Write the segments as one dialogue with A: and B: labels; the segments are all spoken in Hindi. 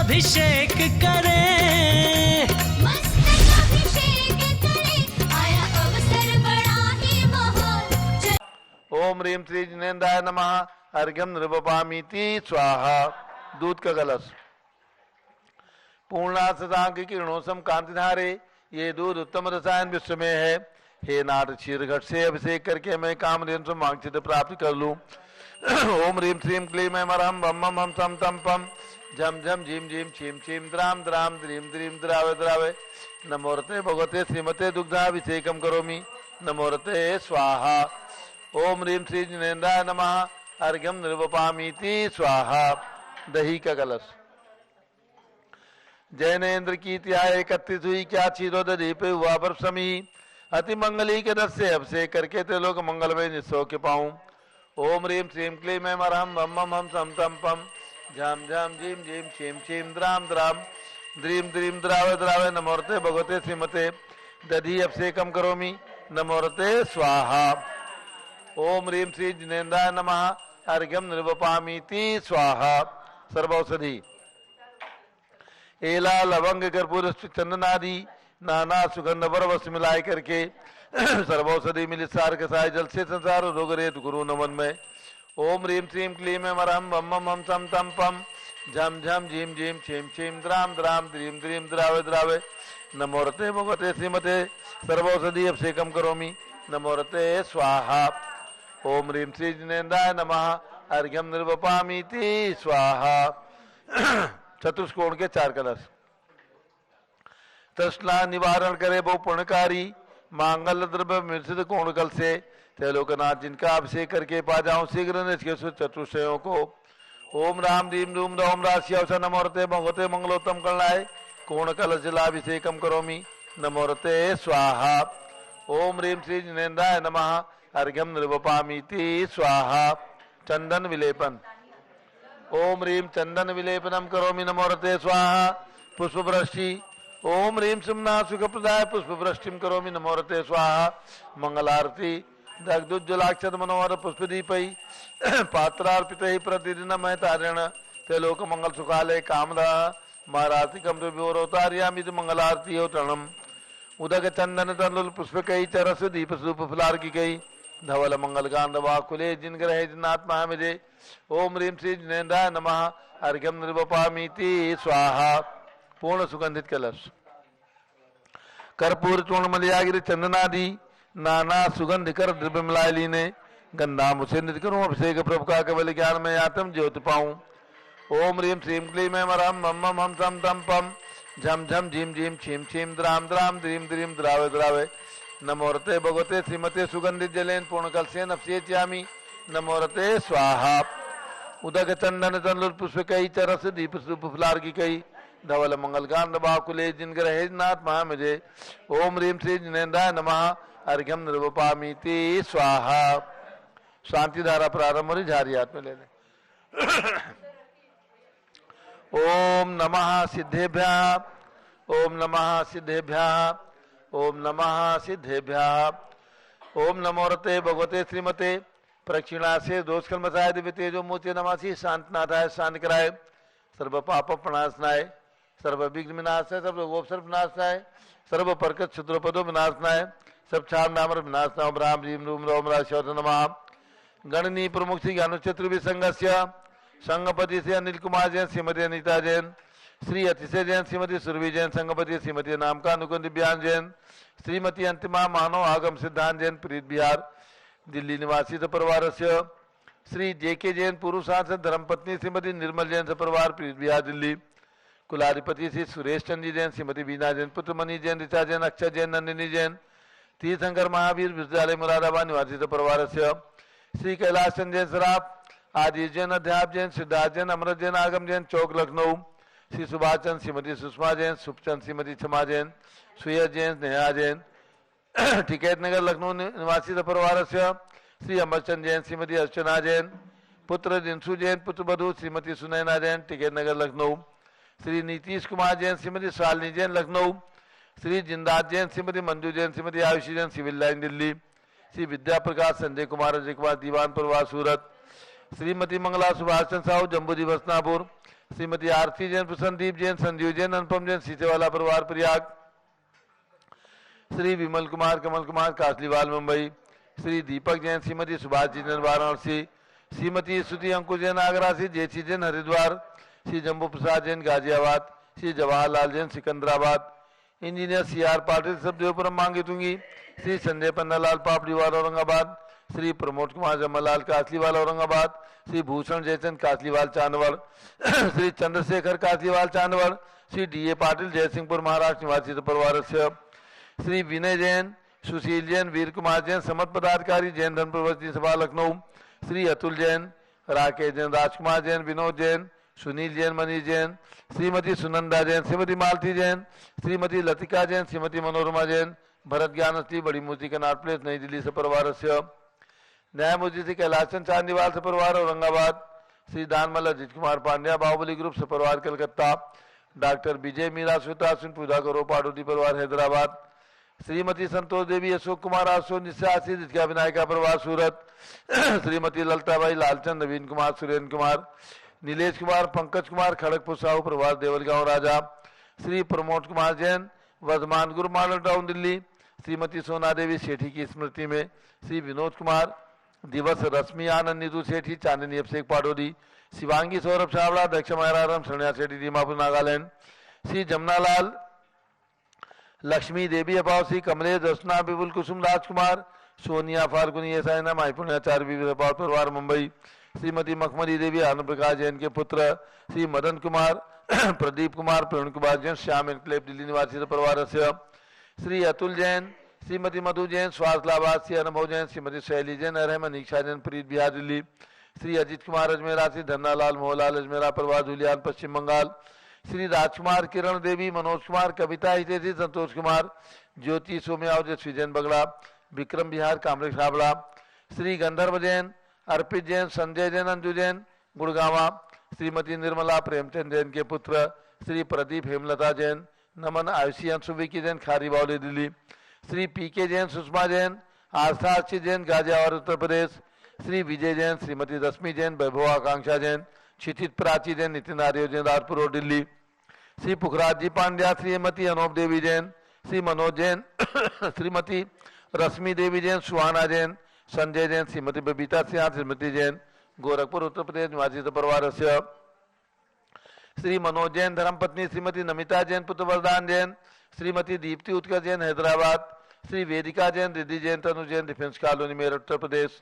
A: अभिषेक करें,
B: मस्तक अभिषेक करें, आया अवसर बड़ा ही महान।
C: ओम ह्रीं श्री जिनेन्द्राय नमः। अर्घ्यम नृपपामीति स्वाहा। दूध का कलश। पूर्णा सदांक किरणोसम कांतिधारे, ये दूध उत्तम रसायन विश्व में है। हे नाथ क्षीर घट से अभिषेक करके मैं कामधेनु से वांछित प्राप्त कर लूं। ओम ह्रीं श्रीं क्लीं ऐं अरहं बम बम हम सम तम पम झम झम झीम झीम छीम छीम द्राम द्राम द्रीम द्रीम द्रावे द्रावे। नमोरते भगवते श्रीमते दुग्धाभिषेकम करोमि। नमोरते स्वाहा। ओम ह्रीं श्री जिनेन्द्राय नमः। अर्घ्यम निर्वपामीति स्वाहा। दही का कलश। जैनेन्द्र की त्याय 31 हुई क्या क्षीरोदधि पे हुआ पर समी। अति मंगली के रस से अभिषेक करके ते लोग मंगल में निस्सो के पाऊं। ओम ह्रीं श्रीं क्लीं ऐं अरहं बम बम हम सम तम पम झम झम झीम झीम छीम छीम द्राम द्राम द्रीम द्रीम द्रावे द्रावे। नमोरते भगवते श्रीमते दधि अभिषेकम करोमि। नमोरते स्वाहा। ओम ह्रीं श्री जिनेन्द्राय नमः। अर्घ्यम निर्वपामीति स्वाहा। सर्वौषधि। एला लवंग कर्पूर चंदनादि नाना सुगंध वरवस मिलाए करके सर्वौषधि मिलित सार कसाय जल से संसार रोग रेत गुरु नमन में। ओम ह्रीं श्रीं क्लीं ऐं अरहं बम बम हम सम तम पम झम झम झीम झीम छीम छीम द्राम द्राम द्रीम द्रीम द्रावे द्रावे। नमोरते भगवते श्रीमते सर्वौषधि अभिषेकम करोमि। नमोरते स्वाहा। ओम ह्रीं श्री जिनेन्द्राय नमः। अर्घ्यम निर्वपामीति स्वाहा। चतुष्कोण के 4 कलश। तृष्णा निवारण करे वो पुण्यकारी, मांगल द्रव्य मिश्रित कोण कल से त्रैलोकनाथ जिनका अभिषेक करके पा जाऊं शीघ्र निष्के चतुष्टयों को। ओम राम दीम रूम रोम राशि अवसर। नमोरते भगवते मंगलोत्तम कलनाय कोण कलश जलाभिषेकम करोमि। नमोरते स्वाहा। ओम ह्रीं श्री जिनेन्द्राय नमः। अर्घ्यम निर्वपामीति स्वाहा। चंदन विलेपन। ओम ह्रीं चंदन विलेपनम करोमि। नमोरते स्वाहा। पुष्पवृष्टि। ओम ह्रीं सुमना सुखप्रदाय पुष्पवृष्टिम करोमि। नमोरते स्वाहा। मंगलारती। दग्धुज्ज्वलाक्षत मनोहर पुष्पदीपै पात्रार्पितै प्रतिदिनमय तारेण त्रैलोक मंगल सुखालय कामदा मारातिकम विवरोतार्यामिति मंगलारती तरणम। उदक चंदन तनुल पुष्पकै चरस दीप सूप फुलार्किकै धवल मंगल गांधवा कुले जिन ग्रहे जिनात्मा मिले। ओम ह्रीं श्री जिनेन्द्राय नमः। अर्घ्यम निर्वपामीति स्वाहा। पूर्ण सुगंधित कलश। कर्पूर चूर्ण मलयागिरी चंदनादि नाना सुगंध कर द्रव्य मिलाए लीने गंधा मुझे नित करूं अभिषेक प्रभु का केवल ज्ञान में आत्म ज्योति पाऊं। ओम ह्रीं श्रीं क्लीं ऐं अरहं बम बम हम सम तम पम झम झम झीम झीम छीम छीम द्राम द्राम द्रीम द्रीम द्रावे द्रावे। नमोरते भगवते श्रीमते सुगंधित जलेन पूर्ण कलसेन अभिषेच्यामि। नमोरते स्वाहा। उदक चंदन तनुल पुष्पकै चरस दीप सूप फुलार्किकै धवल मंगल गांध बाकुले जिन ग्रहे नाथ महामिजे। ओम ह्रीं श्री जिनेन्द्राय नमः। अर्घ्यम निर्वपामीति स्वाहा। शांति धारा प्रारंभ हो। झारी हाथ में ले लें। ओम नमः सिद्धेभ्यः। ओम नमः सिद्धेभ्यः। ओम नमः सिद्धेभ्यः। ओम नमोरते भगवते श्रीमते प्रक्षिणा से दोष कर्मसाय दिव्य तेजो मूर्ति नमासी शांतनाथाय शांत कराय सर्व पाप प्रणाशनाय सर्व विघ्न विनाशाय सर्व गोपसर्प विनाशनाय सर्व परकत क्षुद्रपदो विनाशनाय सब छाम नामर विनाशनाय। राम रीम रूम रोम राशि नमः। गणनी प्रमुख श्री ज्ञानचतुर्भि विसंगस्य संगपति से अनिल कुमार जैन श्रीमती अनिता जैन श्री अतिशय जैन श्रीमती सुरभि जैन संगपति श्रीमती नाम का अनुकुंद दिव्यांग जैन श्रीमती अंतिमा मानव आगम सिद्धांत जैन प्रीत बिहार दिल्ली निवासी परिवार से श्री जेके जैन पूर्व सांसद धर्मपत्नी श्रीमती निर्मल जैन परिवार प्रीत बिहार दिल्ली कुलाधिपति श्री सुरेश चंद्र जैन श्रीमती बीना जैन पुत्र मनी जैन ऋचा जैन अक्षय जैन नंदिनी जैन तीर्थंकर महावीर विद्यालय मुरादाबाद निवासी परिवार से श्री कैलाश चंद जैन सराफ आदि जैन अध्याप जैन सिद्धार्थ जैन अमृत जैन आगम जैन चौक लखनऊ श्री सुभाष चंद श्रीमती सुषमा जैन सुखचंद श्रीमती क्षमा जैन सुयज जैन नेहा जैन टिकैत नगर लखनऊ निवासी परिवार से श्री अमरचंद जैन श्रीमती अर्चना जैन पुत्र दिनसु जैन पुत्र बधु श्रीमती सुनैना जैन टिकैत नगर लखनऊ श्री नीतीश कुमार जैन श्रीमती शालिनी जैन लखनऊ श्री जिंदात जैन श्रीमती मंजू जैन श्रीमती आयुषी जैन सिविल लाइन दिल्ली श्री विद्या प्रकाश संजय कुमार अजय कुमार दीवान परिवार सूरत श्रीमती मंगला सुभाष चंद्र साहू जम्बू दिवसनापुर श्रीमती आरती जैन, प्रसन्नदीप जैन, संजीव जैन, अनुपम जैन, सीसेवाला परिवार प्रयाग। श्री विमल कुमार, कमल कुमार, कासलीवाल मुंबई। श्री दीपक जैन, श्रीमती सुभाष जैन, वाराणसी। श्रीमती स्तुति अंकुश जैन, आगरा से। जेसी जैन, हरिद्वार। श्री जम्बू प्रसाद जैन, गाजियाबाद। श्री जवाहरलाल जैन, सिकंदराबाद। इंजीनियर CR पाटिल, सब देवपुरम मांगेतुंगी। श्री संजय पन्नालाल, पापड़ीवाल, औरंगाबाद। श्री प्रमोद कुमार जमलाल, कासलीवाल, औरंगाबाद। श्री भूषण जयचंद, कासलीवाल, चांदवड़। श्री चंद्रशेखर, कासलीवाल, चांदवड़। श्री DA पाटिल, जयसिंहपुर, महाराष्ट्र निवासी परिवार। श्री विनय जैन, सुशील जैन, वीर कुमार जैन, समत पदाधिकारी, जैन धन प्रवर्तनी सभा, लखनऊ। श्री अतुल जैन, राकेश जैन, राजकुमार जैन, विनोद जैन, सुनील जैन, मनीष जैन। श्रीमती सुनंदा जैन, श्रीमती मालती जैन, श्रीमती लतिका जैन, श्रीमती मनोरमा जैन। भरत ज्ञानस्ती, बड़ी मूर्ति कनाट प्लेस, नई दिल्ली से परिवार। न्यायमूर्ति श्री कैलाशचंद चांदीवाल से परिवार, औरंगाबाद। श्री दानमल अजित कुमार पांड्या, बाहुबली ग्रुप से परिवार, कलकत्ता। डॉक्टर विजय मीरा सुता सिंह, पूजा करो, पाडोदी परिवार, हैदराबाद। श्रीमती संतोष देवी, अशोक कुमार, आशो निश्चय आशीष विनायका परिवार, सूरत। श्रीमती ललताबाई, लालचंद, नवीन कुमार, सुरेंद्र कुमार, नीलेश कुमार, पंकज कुमार, खड़गपुर साहू परिवार, देवलगांव राजा। श्री प्रमोद कुमार जैन, वर्धमान गुरु, मॉडल टाउन, दिल्ली। श्रीमती सोना देवी सेठी की स्मृति में। श्री विनोद कुमार दिवस, रश्मि आनंद, नीतू सेठी, चांदनी अभिषेक, पाडोदी। शिवांगी सौरभ छावड़ा, दक्ष मायराराम, शरण्या सेठी, दीमापुर, नागालैंड। श्री जमुनालाल, लक्ष्मी देवी अभाव, श्री कमलेश, रचना, बिपुल कुसुम, राजकुमार, सोनिया, फाल्गुनी, ऐसा माईपुण्याचार्य, विविध परिवार, मुंबई। श्रीमती मखमली देवी, आनंद प्रकाश जैन के पुत्र। श्री मदन कुमार, प्रदीप कुमार, प्रवीण कुमार जैन, श्याम एनक्लेव, दिल्ली निवासी परिवार। श्री अतुल जैन, श्रीमती मधु जैन, स्वास्थ्य लाभार्थ, श्री अनुभव जैन, श्रीमती शैली जैन, अरहम, अनीक्षा जैन, प्रीत बिहार, दिल्ली। श्री अजित कुमार अजमेरा, श्री धन्नालाल मोहनलाल अजमेरा परिवार, धुलियान, पश्चिम बंगाल। श्री राजकुमार, किरण देवी, मनोज कुमार, कविता हितेशी, संतोष कुमार, ज्योति सोम्याव, जैन बगड़ा, विक्रम बिहार, कामरेश हावड़ा। श्री गंधर्व जैन, अर्पित जैन, संजय जैन, अंजू जैन, गुड़गावा। श्रीमती निर्मला प्रेमचंद जैन के पुत्र। श्री प्रदीप, हेमलता जैन, नमन, आयुषी, अंशुविकी जैन, खारी बावली, दिल्ली। श्री PK जैन, सुषमा जैन, आस्था अच्छी जैन, गाजियाबाद, उत्तर प्रदेश। श्री विजय जैन, श्रीमती रश्मि जैन, वैभव आकांक्षा जैन, क्षितिज प्राची जैन, नितिन आर्य जैन, राजपुर रोड, दिल्ली। श्री पुखराज जी पांड्या, श्रीमती अनूप देवी जैन, श्री मनोज जैन, श्रीमती रश्मि देवी जैन, सुहाना जैन, संजय जैन, श्रीमती बबीता सिंह, श्रीमती जैन, गोरखपुर, उत्तर प्रदेश निवासी परिवार। श्री मनोज जैन, धर्मपत्नी श्रीमती नमिता जैन, पुत्र वरदान जैन, श्रीमती दीप्ति उत्कर्ष जैन, हैदराबाद। श्री वेदिका जैन, रिद्धि जैन, तनु जैन, डिफेंस कॉलोनी, मेरठ, उत्तर प्रदेश।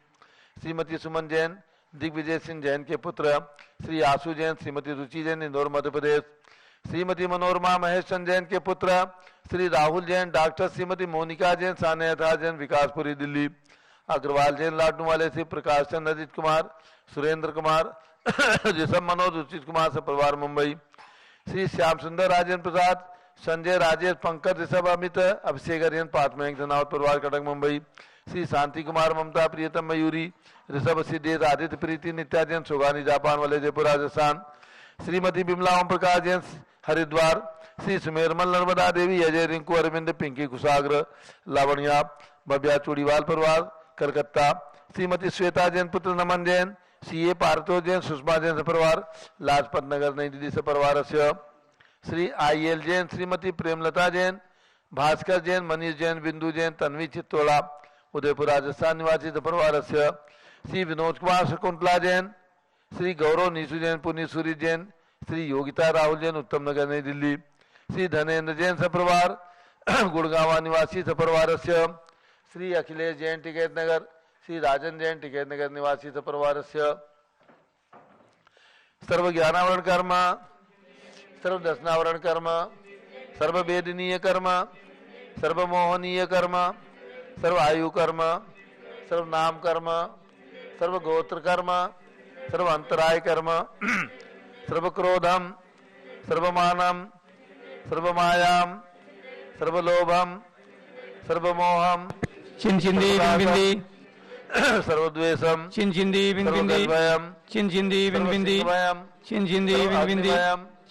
C: श्रीमती सुमन जैन, दिग्विजय सिंह जैन के पुत्र। श्री आशु जैन, श्रीमती रुचि जैन, इंदौर, मध्य प्रदेश। श्रीमती मनोरमा महेश चंद जैन के पुत्र। श्री राहुल जैन, डॉक्टर श्रीमती मोनिका जैन, सान्यथा जैन, विकासपुरी, दिल्ली। अग्रवाल जैन, लाडनू वाले श्री प्रकाश चंद, अजित कुमार, सुरेंद्र कुमार, ऋषभ मनोज, उचित कुमार से परिवार, मुंबई। श्री श्याम सुंदर, राजेंद्र प्रसाद, संजय, राजेश, पंकज, ऋषभ, अमित, अभिषेक अरियन, पाटमयंक, धनावत परिवार, कटक, मुंबई। श्री शांति कुमार, ममता, प्रियतम, मयूरी, ऋषभ, सिद्धेश, आदित्य, प्रीति, नित्या जैन, सुगानी, जापान वाले, जयपुर, राजस्थान। श्रीमती बिमला ओम प्रकाश जैन, हरिद्वार। श्री सुमेरमल, नर्मदा देवी, अजय, रिंकू, अरविंद, पिंकी, कुशाग्र, लावणिया, भव्या, चूड़ीवाल परिवार, कलकत्ता। श्रीमती श्वेता जैन, पुत्र नमन जैन, CA पार्थो जैन, सुषमा जैन से परिवार, लाजपत नगर, नई दिल्ली से परिवार। श्री IL जैन, श्रीमती प्रेमलता जैन, भास्कर जैन, मनीष जैन, बिंदु जैन, तन्वी चित्तोड़ा, उदयपुर, राजस्थान निवासी से परिवार। श्री विनोद कुमार, शकुंतला जैन, श्री गौरव नीसू जैन, पुनीसूरी जैन, श्री योगिता राहुल जैन, उत्तम नगर, नई दिल्ली। श्री धनेन्द्र जैन सपरिवार, गुड़गावा निवासी सपरिवार। श्री अखिलेश जैन, टिकैत नगर। श्री राजन जैन, टिकैत नगर निवासी सपरिवार। सर्व ज्ञानावरण कर्म, सर्व दर्शनावरण कर्म, सर्व वेदनीय कर्म, सर्व मोहनीय कर्म, सर्व आयु कर्म, सर्व नाम कर्म, सर्व गोत्र कर्म, सर्व अंतराय कर्म, सर्व क्रोधम, सर्व मानम, सर्व मायाम, सर्व लोभम, सर्व मोहम,
A: चिंचिंदी बिंबिंदी,
C: सर्व
A: चिंचिंदी बिंबिंदी, चिंचिंदी बिंबिंदी, चिंचिंदी बिंबिंदी,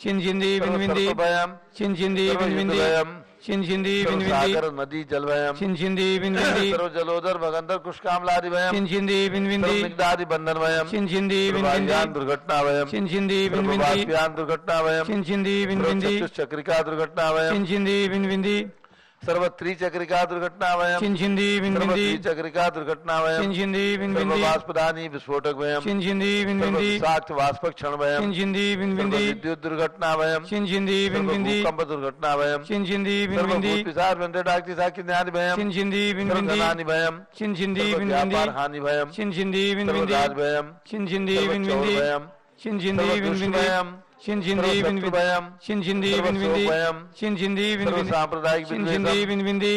A: चिंचिंदी बिनबिंदी
C: सर्वसर्पभयम्
A: चिंचिंदी बिनबिंदी
C: सर्वयुद्धभयम्
A: चिंचिंदी बिनबिंदी
C: सर्वसागर नदी जलभयम्
A: चिंचिंदी बिनबिंदी
C: सर्वजलोदर भगंदर कुष्कामलादिभयम्
A: चिंचिंदी बिनबिंदी
C: सर्वमिग्धादि बंधनभयम्
A: चिंचिंदी बिनबिंदी
C: सर्वभाग्यान् दुर्घटनाभयम्
A: चिंचिंदी बिनबिंदी
C: सर्वभाग्यान् दुर्घटनाभयम्
A: चिंचिंदी बिनबिंदी
C: सर्वचतुश्चक्रिका दुर्घटनाभयम्
A: चिंचिंदी बिनबिंदी
C: सर्वत्रिचक्रिका दुर्घटनाभयम्
A: चिंचिंदी बिनबिंदी
C: सर्वत्रिचक्रिका दुर्घटनाभयम्
A: चिंचिंदी बिनबिंदी
C: सर्ववाष्पदानी विस्फोटकभयम्
A: चिंचिंदी बिनबिंदी
C: सर्वविषाक्त वाष्पक्षणभयम्
A: चिंचिंदी बिनबिंदी
C: सर्वविद्युत दुर्घटनाभयम्
A: चिंचिंदी बिनबिंदी
C: सर्वभूकंप दुर्घटनाभयम्
A: चिंचिंदी बिनबिंदी
C: सर्वभूतपिशाच व्यंतडाक्ति साक्षिज्ञानिभयम्
A: चिंचिंदी बिनबिंदी
C: सर्वधनानिभयम्
A: चिंचिंदी बिनबिंदी
C: सर्वव्यापारहानिभयम्
A: चिंचिंदी बिनबिंदी
C: सर्वराजभयम्
A: चिंचिंदी बिनबिंदी
C: सर्वचौरभयम्
A: चिंचिंदी बिनबिंदी
C: सर्वदुष्टभयम्
A: चिंचिंदी बिनबिंदी
C: सर्वशत्रुभयम्
A: चिंचिंदी बिनबिंदी
C: सर्वशोकभयम्
A: चिंचिंदी बिनबिंदी
C: सर्वसाम्प्रदायिक
A: चिंचिंदी
C: विद्वेषम्
A: बिनबिंदी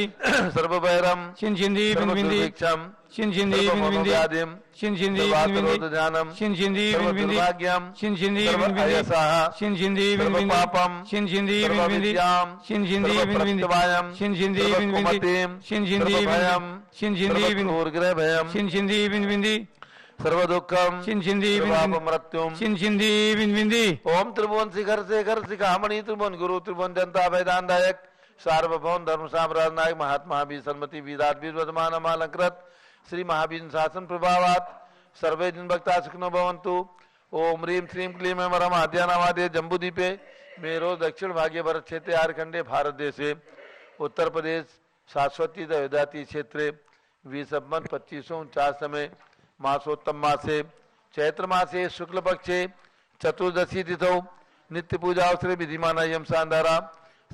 C: सर्वभैरम्
A: चिंचिंदी बिनबिंदी
C: सर्वदुर्भिक्षम्
A: चिंचिंदी बिनबिंदी
C: सर्वमनोव्याधिम्
A: चिंचिंदी बिनबिंदी
C: सर्वातरोधज्ञानम्
A: चिंचिंदी बिनबिंदी
C: सर्वदुर्भाग्यम्
A: चिंचिंदी बिनबिंदी
C: सर्वअयसः
A: चिंचिंदी बिनबिंदी
C: सर्वपापम्
A: चिंचिंदी बिनबिंदी
C: सर्वविद्याम्
A: चिंचिंदी बिनबिंदी
C: सर्वप्रत्यवायम्
A: चिंचिंदी बिनबिंदी
C: सर्वकुमतिम्
A: चिंचिंदी
C: सर्वभयम्
A: चिंचिंदी बिनबिंदी
C: सर्वक्रूरग्रहभयम्
A: चिंचिंदी बिनबिंदी
C: सर्वदुःखम्
A: चिंचिंदी बिनबिंदी
C: सर्वापमृत्युम्
A: चिंचिंदी बिनबिंदी
C: ओम त्रिभुवन शिखर शेखर शिखामणि त्रिभुवन गुरु त्रिभुवन जनता वैदानदायक सार्वभौम धर्म साम्राज्य नायक महात्मा भी सन्मति विदात वीर वर्तमान अलंकृत श्री महावीर शासन प्रभावात सर्वे जन भक्ता सुखिनो भवन्तु। ओम ह्रीं श्रीं क्लीं वरम आद्यानावादे जम्बूद्वीपे मेरो दक्षिण भाग्य भरत क्षेत्रे आरखंडे भारत देशे उत्तर प्रदेश शाश्वती दयोदाती क्षेत्रे विसम्मत 2549 समय मासोत्तम मासे चैत्र मासे शुक्ल पक्षे चतुर्दशी तिथौ नित्य पूजा अवसरे विधिमान यम शानदारा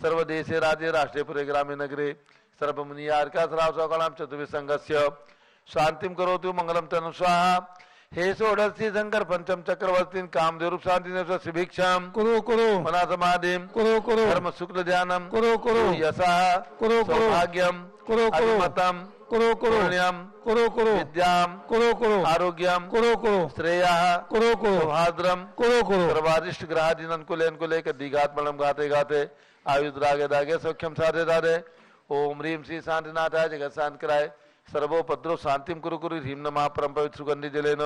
C: सर्वदेशे राज्ये राष्ट्रीयपुरे ग्रामे नगरे सर्वमुनियार्का सराव सौकलाम चतुर्विसंगस्य शांतिम करोतु मंगलम तनु स्वाहा। हे षोडशी शंकर पंचम चक्रवर्ती कामदेव रूप शांति भिक्षाम
A: कुरु कुरु
C: मना समाधिम
A: कुरु कुरु
C: धर्म शुक्ल ध्यानम
A: कुरु कुरु
C: यशः
A: कुरु कुरु
C: सौभाग्यम
A: कुरु कुरु
C: अभिमतम
A: कुरु कुरु
C: पुण्यम
A: कुरु कुरु
C: विद्याम
A: कुरु कुरु
C: आरोग्यम
A: कुरु कुरु
C: श्रेयः
A: कुरु कुरु
C: सौभाद्रम
A: कुरु कुरु
C: सर्वादिष्ट ग्रहादीन अनुकूले अनुकूले दिघात मलम गाते गाते आयुध रागे दागे सौख्यम साधे दादे। ओम ह्रीं श्री शांतिनाथाय जगत शांत कराय सर्वोपद्रव शांतिम कुरु कुरु ह्रीं नमः परम पवित्र सुगंधि जलेन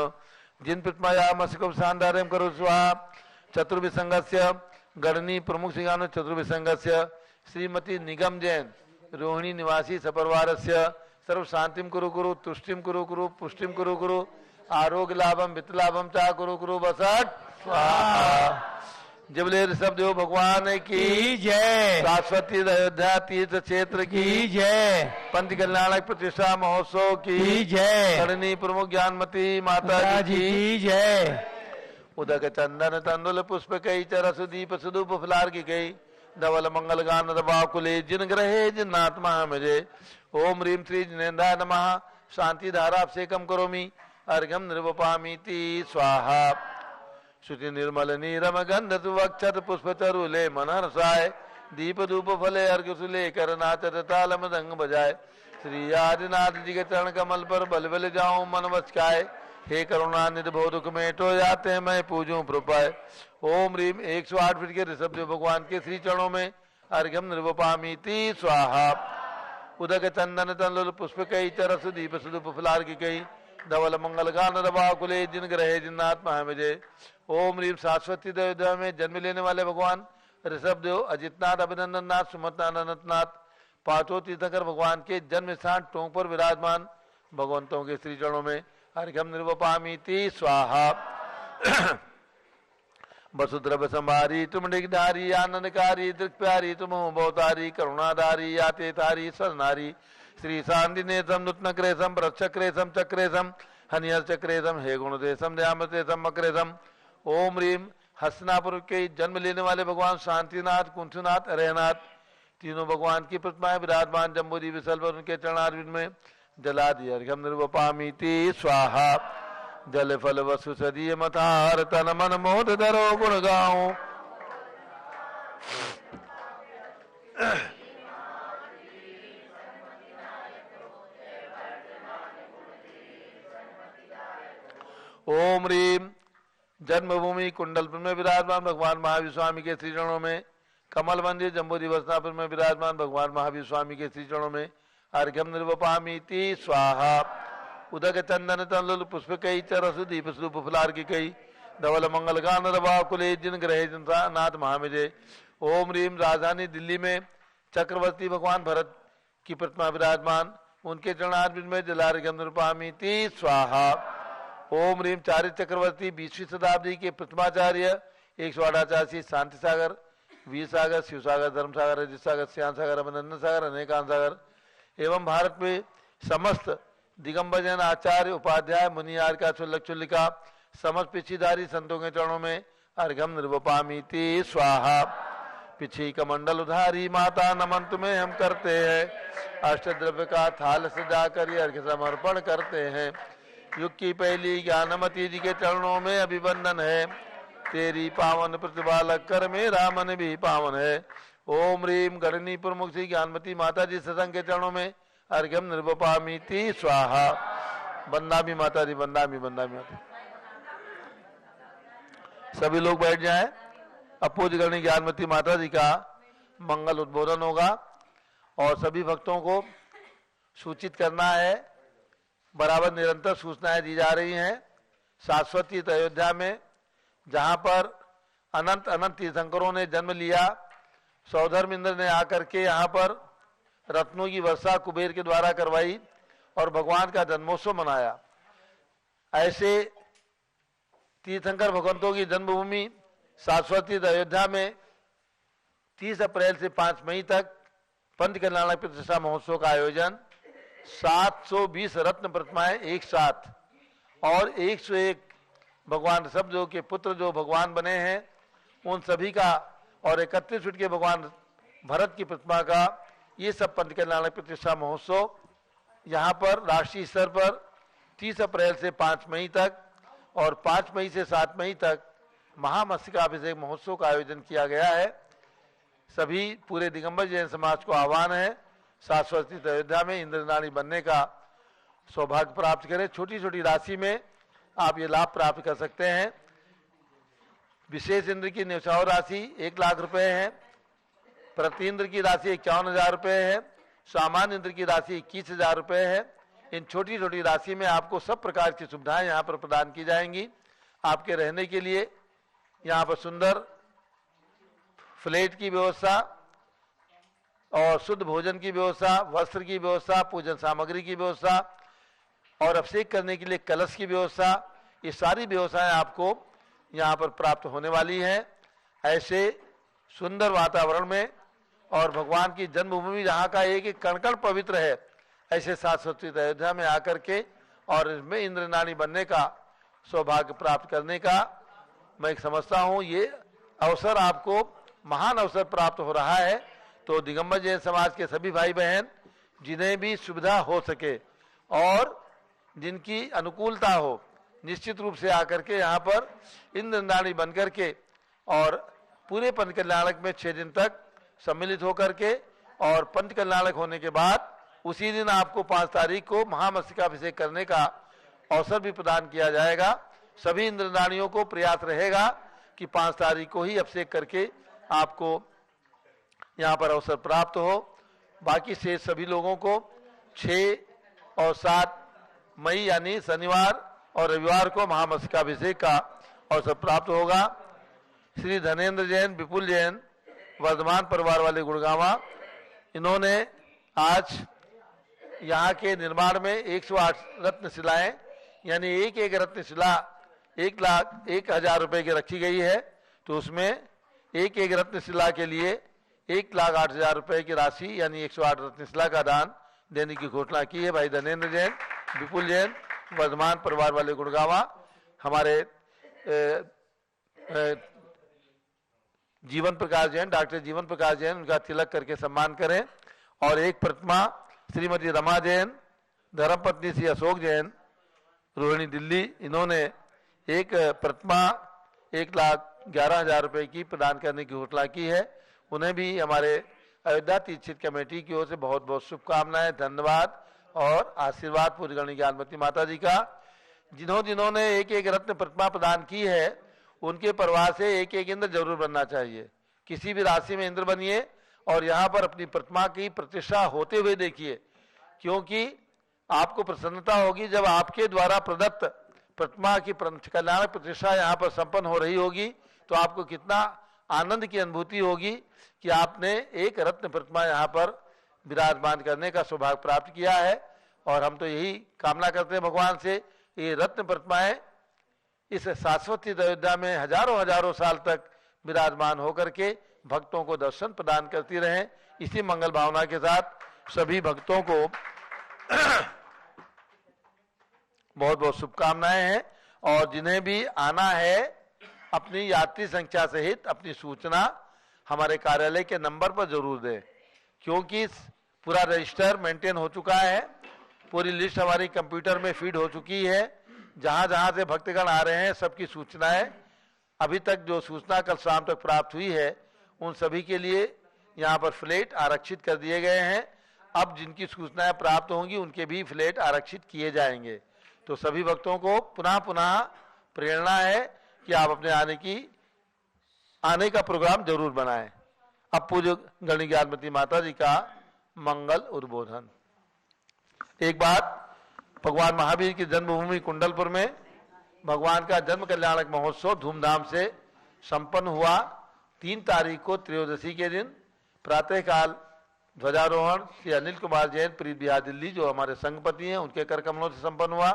C: जिन पितमया मसिकम शांतारेम करो स्वाहा। चतुर्विसंगस्य गणनी प्रमुख सिंगानो चतुर्विसंगस्य श्रीमती निगम जैन रोहिणी निवासी सपरिवारस्य सर्व शांतिम कुरु कुरु तुष्टिम कुरु कुरु पुष्टिम कुरु कुरु आरोग्य लाभम वित्त लाभम चा कुरु कुरु बसट स्वाहा। जबले ऋषभ देव भगवान की
A: जय
C: शाश्वती अयोध्या तीर्थ क्षेत्र की
A: जय
C: पंच कल्याणक प्रतिष्ठा महोत्सव की
A: जय
C: करणी प्रमुख ज्ञानमती माता जी की
A: जय।
C: उदक चंदन तंदुल पुष्प कई चरस दीप सुदूप फुलार की गई धवल मंगल गान रवाकुले जिन ग्रहे जिन्नात्मा मुझे। ओम ह्रीं श्री जिनेन्द्राय नमः शांति धारा अभिषेकम करोमि अर्घ्यम निर्वपामीति स्वाहा। शुचि निर्मल नीरम गंध सुवक्षत पुष्प चरुले मनहर्षाय दीप धूप फले अर्घ सुले कर नाचत ताल मृदंग बजाए। श्री आदिनाथ जी के चरण कमल पर बल बल जाऊं मन वचकाए। हे करुणा निधि भव दुख मेटो जाते मैं पूजूं प्रपाय। ओम ह्रीं 108 फीट के ऋषभ देव भगवान के श्री चरणों में अर्घ्यम निर्वपामीति स्वाहा। उदक चंदन तंदुल पुष्प कई चरस दीप सुदूप फुलार की कई धवल मंगल गान रवाकुले जिन ग्रहे जिन्नात्मा मुझे। ओम ह्रीं शाश्वती अयोध्या में जन्म लेने वाले भगवान ऋषभ देव अजितनाथ अभिनंदन नाथ सुमतनाथ अनंतनाथ पांचों तीर्थंकर भगवान के जन्म स्थान टोंक पर विराजमान भगवंतों के श्री चरणों में अर्घ्यम निर्वपामीति स्वाहा। वसुद्रव संभारी तुम डिगधारी आनंदकारी दृक् प्यारी तुम बहुतारी करुणाधारी याते तारी सरनारी श्री शांतिनेशम नूतन क्रेशम वृक्षक्रेशम चक्रेशम हनियर चक्रेशम हे गुणदेशम दयामतेशम मक्रेशम। ओम ह्रीं हस्तिनापुर के जन्म लेने वाले भगवान शांतिनाथ कुंठनाथ अरहनाथ तीनों भगवान की प्रतिमाएं विराजमान जम्बूद्वीप विसल पर उनके चरणारविंद में जलादि अर्घ्यम निर्वपामीति स्वाहा। जल फल वसु सदीय मथार तन मन मोद धरो गुण गाऊं। ओम ह्रीं जन्मभूमि कुंडलपुर में विराजमान भगवान महावीर स्वामी के श्री चरणों में कमल मंदिर जम्बूद्वीप वसनापुर में विराजमान भगवान महावीर स्वामी के श्री चरणों में अर्घ्यम निर्वपामीति स्वाहा। उदक चंदन तंदुल पुष्प कई चरसु दीप सुदूप फुलार की कई धवल मंगल गान रवा कुले जिन ग्रहे नाथ महाविजय। ओम रीम राजधानी दिल्ली में चक्रवर्ती भगवान भरत की प्रतिमा विराजमान, उनके चरणारविंद में जलार्घ्यम निरूपयामि स्वाहा। ओम रीम चारित्र चक्रवर्ती 20वीं शताब्दी के प्रथमाचार्य 188 शांति सागर, वीर सागर, शिव सागर, धर्म सागर, रजत सागर, श्याम सागर, अभिनंदन सागर, अनेकांत सागर एवं भारत में समस्त दिगंबर जैन आचार्य उपाध्याय मुनियार का चुल्लिका समस्त पिछीधारी संतों के चरणों में अर्घ्यम निर्वपामि स्वाहा। पिछी कमंडल उधारी माता नमन तुम्हें हम करते हैं, अष्टद्रव्य का थाल सजा कर ये अर्घ्य समर्पण करते हैं। युग की पहली ज्ञानमती जी के चरणों में अभिवंदन है, तेरी पावन प्रतिभा लग कर मेरा मन भी पावन है। ओम रीम गणनी प्रमुख श्री ज्ञानमती माता जी सत्संग के चरणों में अर्घ्यम निर्वपामि स्वाहा। बंदामी माता जी, बंदामी बंदामी माता। सभी लोग बैठ जाएं। अपूज्य गणनी ज्ञानमती माता जी का मंगल उद्बोधन होगा और सभी भक्तों को सूचित करना है। बराबर निरंतर सूचनाएं दी जा रही हैं। शाश्वती अयोध्या में जहां पर अनंत अनंत तीर्थंकरों ने जन्म लिया, सौधर्म इंद्र ने आकर के यहाँ पर रत्नों की वर्षा कुबेर के द्वारा करवाई और भगवान का जन्मोत्सव मनाया। ऐसे तीर्थंकर भगवंतों की जन्मभूमि शाश्वती अयोध्या में 30 अप्रैल से 5 मई तक पंच कल्याणक प्रतिष्ठा महोत्सव का आयोजन, 720 रत्न प्रतिमाएं एक साथ और 101 भगवान सब जो के पुत्र जो भगवान बने हैं उन सभी का और 31 फीट के भगवान भरत की प्रतिमा का ये सब पंच कल्याणक प्रतिष्ठा महोत्सव यहाँ पर राष्ट्रीय स्तर पर 30 अप्रैल से 5 मई तक और 5 मई से 7 मई तक महामस्तकाभिषेक महोत्सव का आयोजन किया गया है। सभी पूरे दिगंबर जैन समाज को आह्वान है शाश्वती अयोध्या में इंद्रनानी बनने का सौभाग्य प्राप्त करें। छोटी छोटी राशि में आप ये लाभ प्राप्त कर सकते हैं। विशेष इंद्र की न्यौछावर राशि 1 लाख रुपए है, प्रति इंद्र की राशि 51,000 रुपए है, सामान्य इंद्र की राशि 21,000 रुपए है। इन छोटी छोटी राशि में आपको सब प्रकार की सुविधाएं यहाँ पर प्रदान की जाएंगी। आपके रहने के लिए यहाँ पर सुंदर फ्लैट की व्यवस्था और शुद्ध भोजन की व्यवस्था, वस्त्र की व्यवस्था, पूजन सामग्री की व्यवस्था और अभिषेक करने के लिए कलश की व्यवस्था, ये सारी व्यवस्थाएं आपको यहाँ पर प्राप्त होने वाली हैं। ऐसे सुंदर वातावरण में और भगवान की जन्मभूमि जहाँ का एक एक कण कण पवित्र है, ऐसे शाश्वती अयोध्या में आकर के और इसमें इंद्रनानी बनने का सौभाग्य प्राप्त करने का मैं समझता हूँ ये अवसर आपको महान अवसर प्राप्त हो रहा है। तो दिगंबर जैन समाज के सभी भाई बहन जिन्हें भी सुविधा हो सके और जिनकी अनुकूलता हो, निश्चित रूप से आकर के यहाँ पर इंद्रनानी बन करके और पूरे पंच कल्याणक में 6 दिन तक सम्मिलित होकर के और पंच कल्याणक होने के बाद उसी दिन आपको 5 तारीख को महामस्तकाभिषेक करने का अवसर भी प्रदान किया जाएगा। सभी इंद्रनानियों को प्रयास रहेगा कि 5 तारीख को ही अभिषेक करके आपको यहाँ पर अवसर प्राप्त हो। बाकी से सभी लोगों को 6 और 7 मई यानी शनिवार और रविवार को महामस्तकाभिषेक का अवसर प्राप्त होगा। श्री धनेन्द्र जैन, विपुल जैन, वर्धमान परिवार वाले गुड़गावा, इन्होंने आज यहाँ के निर्माण में 108 रत्न शिलाएं यानी एक एक रत्न शिला 1,01,000 रुपए की रखी गई है। तो उसमें एक एक रत्न शिला के लिए 1,08,000 रुपए की राशि यानी 108 रत्न शिला का दान देने की घोषणा की है। भाई धनेन्द्र जैन, विपुल जैन, वर्धमान परिवार वाले गुड़गावा, हमारे जीवन प्रकाश जैन, डॉक्टर जीवन प्रकाश जैन, उनका तिलक करके सम्मान करें। और एक प्रतिमा श्रीमती रमा जैन, धर्मपत्नी श्री अशोक जैन, रोहिणी दिल्ली, इन्होंने एक प्रतिमा 1,11,000 रुपए की प्रदान करने की घोषणा की है। उन्हें भी हमारे अयोध्या तीर्थ कमेटी की ओर से बहुत बहुत शुभकामनाएं, धन्यवाद और आशीर्वाद पूरी गणनी ज्ञानमती माता जी का। जिन्होंने एक एक रत्न प्रतिमा प्रदान की है उनके परिवार से एक एक इंद्र जरूर बनना चाहिए। किसी भी राशि में इंद्र बनिए और यहाँ पर अपनी प्रतिमा की प्रतिष्ठा होते हुए देखिए, क्योंकि आपको प्रसन्नता होगी जब आपके द्वारा प्रदत्त प्रतिमा की कल्याणक प्रतिष्ठा यहाँ पर संपन्न हो रही होगी तो आपको कितना आनंद की अनुभूति होगी कि आपने एक रत्न प्रतिमा यहाँ पर विराजमान करने का सौभाग्य प्राप्त किया है। और हम तो यही कामना करते हैं भगवान से, ये रत्न प्रतिमाएं इस शाश्वत अयोध्या में हजारों हजारों साल तक विराजमान होकर के भक्तों को दर्शन प्रदान करती रहें। इसी मंगल भावना के साथ सभी भक्तों को बहुत बहुत शुभकामनाएं हैं। और जिन्हें भी आना है अपनी यात्री संख्या सहित अपनी सूचना हमारे कार्यालय के नंबर पर जरूर दें, क्योंकि पूरा रजिस्टर मेंटेन हो चुका है, पूरी लिस्ट हमारी कंप्यूटर में फीड हो चुकी है। जहां जहां से भक्तगण आ रहे हैं सबकी सूचनाएं अभी तक जो सूचना कल शाम तक प्राप्त हुई है उन सभी के लिए यहाँ पर फ्लैट आरक्षित कर दिए गए हैं। अब जिनकी सूचनाएं प्राप्त होंगी उनके भी फ्लैट आरक्षित किए जाएंगे। तो सभी भक्तों को पुनः पुनः प्रेरणा है कि आप अपने आने का प्रोग्राम जरूर बनाएं। अब पूज्य गणी ज्ञानमती माता जी का मंगल उद्बोधन। एक बात, भगवान महावीर की जन्मभूमि कुंडलपुर में भगवान का जन्म कल्याणक महोत्सव धूमधाम से संपन्न हुआ। 3 तारीख को त्रयोदशी के दिन प्रातःकाल ध्वजारोहण श्री अनिल कुमार जैन प्रीत बिहार दिल्ली जो हमारे संघपति हैं उनके कर कमलों से संपन्न हुआ।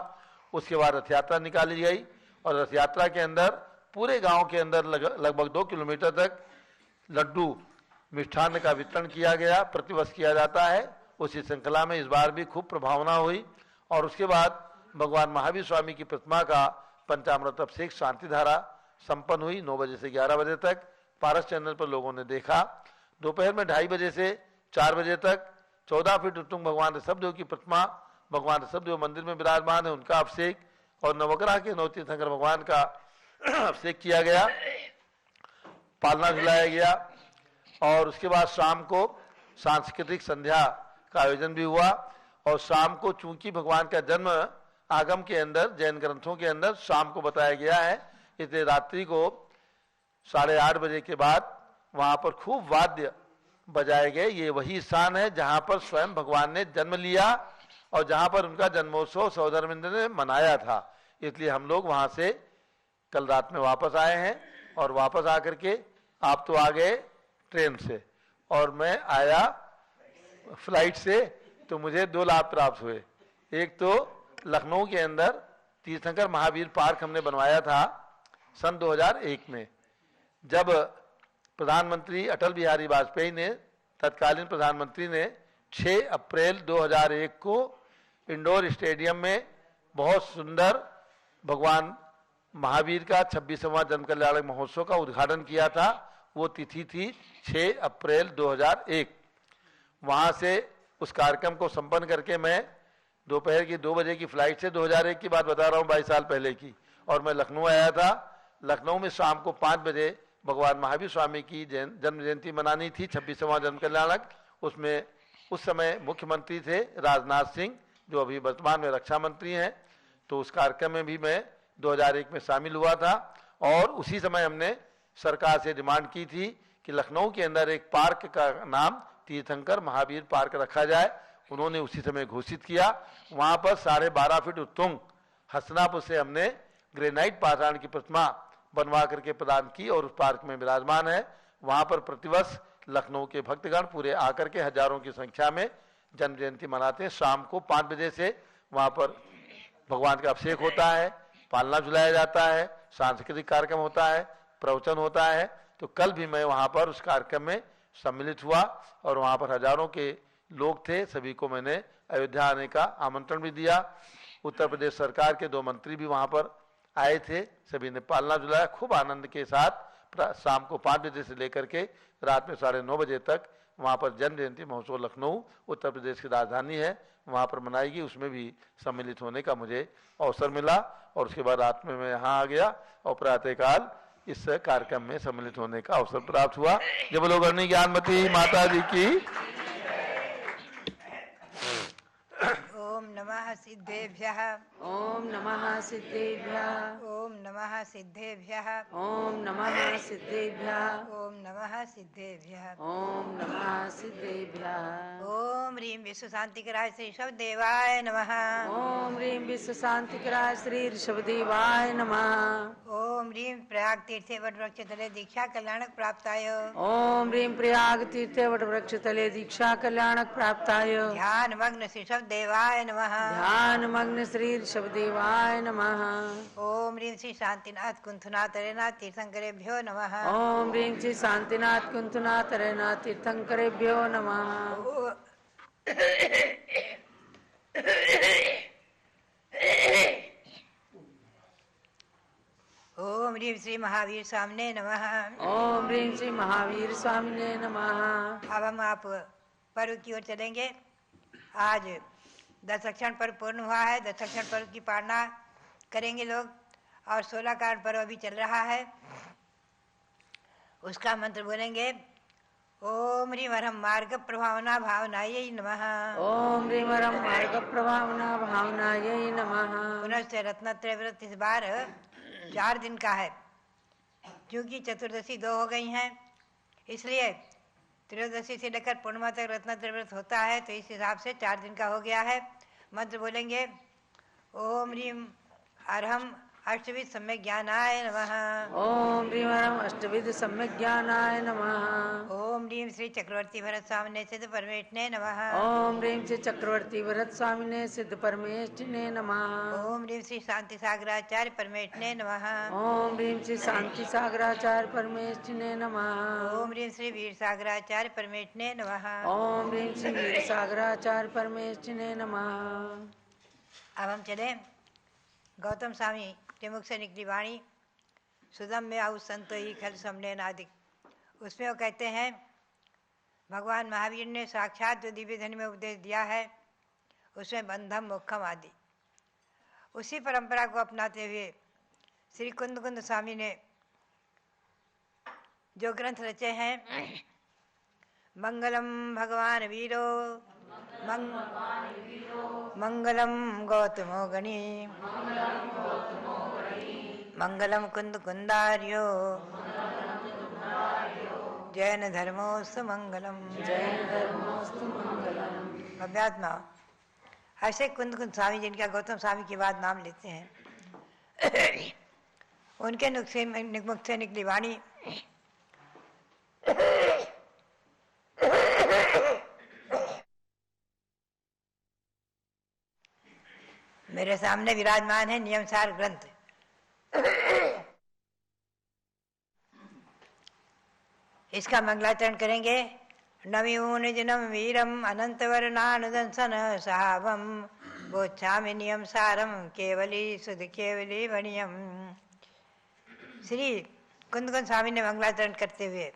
C: उसके बाद रथ यात्रा निकाली गई और रथ यात्रा के अंदर पूरे गांव के अंदर लगभग 2 किलोमीटर तक लड्डू मिष्ठान्न का वितरण किया गया, प्रतिवर्ष किया जाता है। उसी श्रृंखला में इस बार भी खूब प्रभावना हुई। और उसके बाद भगवान महावीर स्वामी की प्रतिमा का पंचामृत अभिषेक शांति धारा संपन्न हुई 9 बजे से 11 बजे तक। पारस चैनल पर लोगों ने देखा। दोपहर में 2:30 बजे से 4 बजे तक 14 फीट उत्तुंग भगवान ऋषभदेव की प्रतिमा भगवान ऋषभदेव मंदिर में विराजमान है, उनका अभिषेक और नवग्रह के 9 तीर्थंकर भगवान का अभिषेक किया गया, पालना झुलाया गया। और उसके बाद शाम को सांस्कृतिक संध्या का आयोजन भी हुआ। और शाम को चूंकि भगवान का जन्म आगम के अंदर जैन ग्रंथों के अंदर शाम को बताया गया है, इसलिए रात्रि को 8:30 बजे के बाद वहां पर खूब वाद्य बजाए गए। ये वही स्थान है जहां पर स्वयं भगवान ने जन्म लिया और जहां पर उनका जन्मोत्सव सौधर्मिंद्र ने मनाया था। इसलिए हम लोग वहां से कल रात में वापस आए हैं। और वापस आकर के आप तो आ गए ट्रेन से और मैं आया फ्लाइट से, तो मुझे 2 लाभ प्राप्त हुए। एक तो लखनऊ के अंदर तीर्थंकर महावीर पार्क हमने बनवाया था सन 2001 में, जब प्रधानमंत्री अटल बिहारी वाजपेयी ने, तत्कालीन प्रधानमंत्री ने 6 अप्रैल 2001 को इंडोर स्टेडियम में बहुत सुंदर भगवान महावीर का 26वां जन्म कल्याणक महोत्सव का उद्घाटन किया था। वो तिथि थी 6 अप्रैल 2001। वहां से उस कार्यक्रम को संपन्न करके मैं दोपहर की 2 बजे की फ्लाइट से 2001 की बात बता रहा हूँ, 22 साल पहले की, और मैं लखनऊ आया था। लखनऊ में शाम को 5 बजे भगवान महावीर स्वामी की जन्म जयंती मनानी थी, 26वां जन्म कल्याणक। उसमें उस समय मुख्यमंत्री थे राजनाथ सिंह, जो अभी वर्तमान में रक्षा मंत्री हैं। तो उस कार्यक्रम में भी मैं 2001 में शामिल हुआ था। और उसी समय हमने सरकार से डिमांड की थी कि लखनऊ के अंदर एक पार्क का नाम तीर्थंकर महावीर पार्क रखा जाए। उन्होंने उसी समय घोषित किया। वहां पर 12.5 फीट उत्तुंग हसनापुर से हमने ग्रेनाइट पाषाण की प्रतिमा बनवा करके प्रदान की और उस पार्क में विराजमान है। वहां पर प्रतिवर्ष लखनऊ के भक्तगण पूरे आकर के हजारों की संख्या में जन्म जयंती मनाते हैं। शाम को 5 बजे से वहां पर भगवान का अभिषेक होता है, पालना झुलाया जाता है, सांस्कृतिक कार्यक्रम होता है, प्रवचन होता है। तो कल भी मैं वहां पर उस कार्यक्रम में सम्मिलित हुआ और वहां पर हजारों के लोग थे। सभी को मैंने अयोध्या आने का आमंत्रण भी दिया। उत्तर प्रदेश सरकार के 2 मंत्री भी वहां पर आए थे, सभी ने पालना झुलाया खूब आनंद के साथ। शाम को 5 बजे से लेकर के रात में 9:30 बजे तक वहां पर जन्म जयंती महोत्सव लखनऊ उत्तर प्रदेश की राजधानी है, वहां पर मनाएगी। उसमें भी सम्मिलित होने का मुझे अवसर मिला और उसके बाद रात में मैं यहाँ आ गया और प्रातःकाल इस कार्यक्रम में सम्मिलित होने का अवसर प्राप्त हुआ। जय बोलो गणी ज्ञानमती माता जी की।
D: ओम नमः सिद्धेभ्यः
E: ओम नमः सिद्धेभ्यः
D: ओम नमः सिद्धेभ्यः
E: ओम नमः सिद्धेभ्यः
D: ओम नमः सिद्धेभ्यः
E: ओम नमः सिद्धेभ्यः
D: ओम ह्रीं विश्व शांतिकराय श्री देवाय नमः
E: ओम ह्रीं विश्व शांतिकराय श्री ऋषभदेवाय नमः
D: ओम ह्रीं प्रयाग तीर्थे वटवृक्ष तले दीक्षा कल्याणक प्राप्ताय
E: ओम ह्रीं प्रयाग तीर्थे वटवृक्ष तले दीक्षा कल्याणक प्राप्ताय
D: ध्यान मग्न श्री देवाय नमः
E: ध्यान मग्न श्री ऋषभदेवाय नमः
D: ओम ह्रीं श्री शांतिनाथ कुंथनाथ रेनाथ तीर्थंकरेभ्यो नमः
E: ओम ह्रीं श्री शांतिनाथ कुंतनाथ रैनाथ तीर्थंकरेभ्यो नमः
D: ओम ह्रीं श्री महावीर स्वामिने नमः
E: ओम ह्रीं श्री महावीर स्वामिने नमः
D: अब हम आप पर्व की ओर चलेंगे। आज दशक्षण पर्व पूर्ण हुआ है। दशक्षण पर्व की पालना करेंगे लोग और 16 कारण पर्व अभी चल रहा है, उसका मंत्र बोलेंगे। ओम ह्रीं वरम मार्ग प्रभावना भावनायै नमः।
E: ओम ह्रीं वरम मार्ग प्रभावना भावनायै नमः।
D: पुनश्च रत्नत्रय व्रत इस बार 4 दिन का है, क्योंकि चतुर्दशी 2 हो गई हैं, इसलिए त्रयोदशी से लेकर पूर्णिमा तक रत्नत्रय व्रत होता है, तो इस हिसाब से 4 दिन का हो गया है। मंत्र बोलेंगे। ओम ह्रीं अरहम अष्टविध सम्यक ज्ञानाय नमः।
E: ओम ह्रीं वरम अष्टविध सम्यक ज्ञानाय नमः।
D: ओम ह्रीं श्री चक्रवर्ती भरत स्वामिने सिद्ध परमेष्ठिने नमः।
E: ओम ह्रीं श्री चक्रवर्ती भरत स्वामिने सिद्ध परमेष्ठिने नमः।
D: ओम ह्रीं श्री शांति सागराचार्य परमेष्ठिने नमः।
E: ओम ह्रीं श्री शांति सागराचार्य परमेष्ठिने नमः।
D: ओम ह्रीं श्री वीर सागराचार्य परमेष्ठिने नमः।
E: ओम ह्रीं श्री वीर सागराचार्य परमेष्ठिने नमः।
D: अब हम चले गौतम स्वामी के मुख से निकली वाणी सुदम में आउ संतो ही खल समने नादिक, उसमें वो कहते हैं भगवान महावीर ने साक्षात जो दिव्य धन में उपदेश दिया है उसमें बंधम मोक्षम आदि, उसी परंपरा को अपनाते हुए श्री कुंद कुंद स्वामी ने जो ग्रंथ रचे हैं। मंगलम भगवान वीरो मंगलम गौतमो गणी मंगलम कुंद कुंदार्यो जैन धर्मोस्तु मंगलम।
E: जैन धर्मोस्तु मंगलम।
D: अभ्यात्मा ऐसे कुंद कुंद स्वामी जिनका गौतम स्वामी के बाद नाम लेते हैं, उनके मुख से निकली वाणी मेरे सामने विराजमान है नियमसार ग्रंथ। इसका मंगलाचरण करेंगे। नवीन जनम वीरम अनंत वर्णानुदंसन साहबम बोच्छामि नियम सारम केवली सुध केवली वणियम। श्री कुंदकुंद स्वामी ने मंगलाचरण करते हुए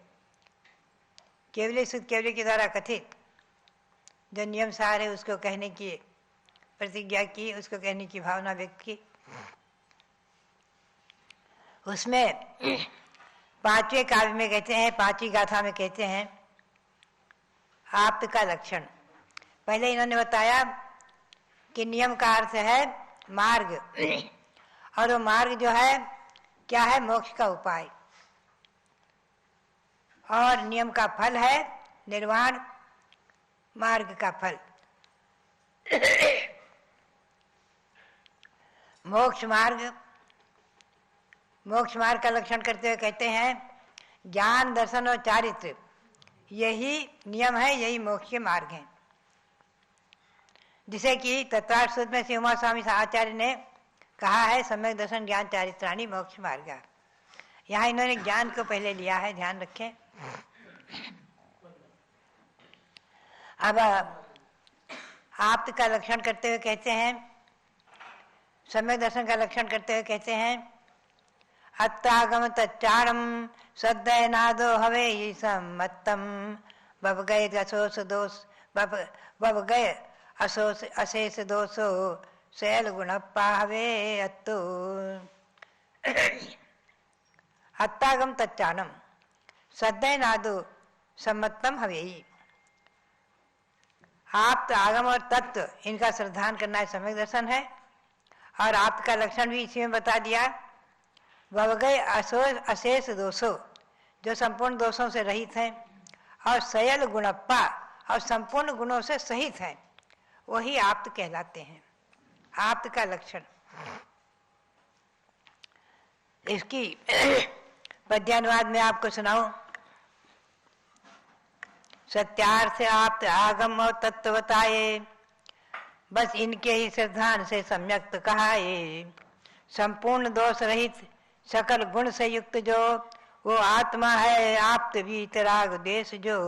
D: केवली सुध केवली के द्वारा कथित जो नियम सार है उसको कहने की प्रतिज्ञा की, उसको कहने की भावना व्यक्त की। उसमें 5वें काव्य में कहते हैं, 5वीं गाथा में कहते हैं आप्त का लक्षण। पहले इन्होंने बताया कि नियम का अर्थ है मार्ग, और वो मार्ग जो है क्या है, मोक्ष का उपाय, और नियम का फल है निर्वाण मार्ग का फल। मोक्ष मार्ग का लक्षण करते हुए कहते हैं ज्ञान दर्शन और चारित्र यही नियम है, यही मोक्ष के मार्ग हैं, जिसे कि तत्वार्थ सूत्र में श्री उमा स्वामी आचार्य ने कहा है सम्यक दर्शन ज्ञान चारित्राणि मोक्ष मार्ग। यहाँ इन्होंने ज्ञान को पहले लिया है, ध्यान रखें। अब आप्त का लक्षण करते हुए कहते हैं, सम्यक दर्शन का लक्षण करते हुए कहते हैं अत्तागम तच्चारम सद्दय नादो हवे ही सम्मत्तम बब गए असोस दोष बब गए असोस अशेष दोषो शैल गुणप्पा हवे अत्तु। अत्तागम तच्चानम सद्दय नादो सम्मत्तम हवे ही। आप आगम और तत्व इनका श्रद्धान करना है सम्यक दर्शन है। और आपका लक्षण भी इसी में बता दिया, भवगय अशेष दोषो, जो संपूर्ण दोषों से रहित हैं, और सयल गुणप्पा, और संपूर्ण गुणों से सहित हैं, वही आप्त कहलाते हैं। आप्त का लक्षण इसकी पद्यानुवाद में आपको सुनाऊं। सत्यार्थ आप्त आगम और तत्व बताए, बस इनके ही श्रद्धान से सम्यक्त कहाए। संपूर्ण दोष रहित सकल गुण से युक्त जो, वो आत्मा है आप्त वीतराग देश जो।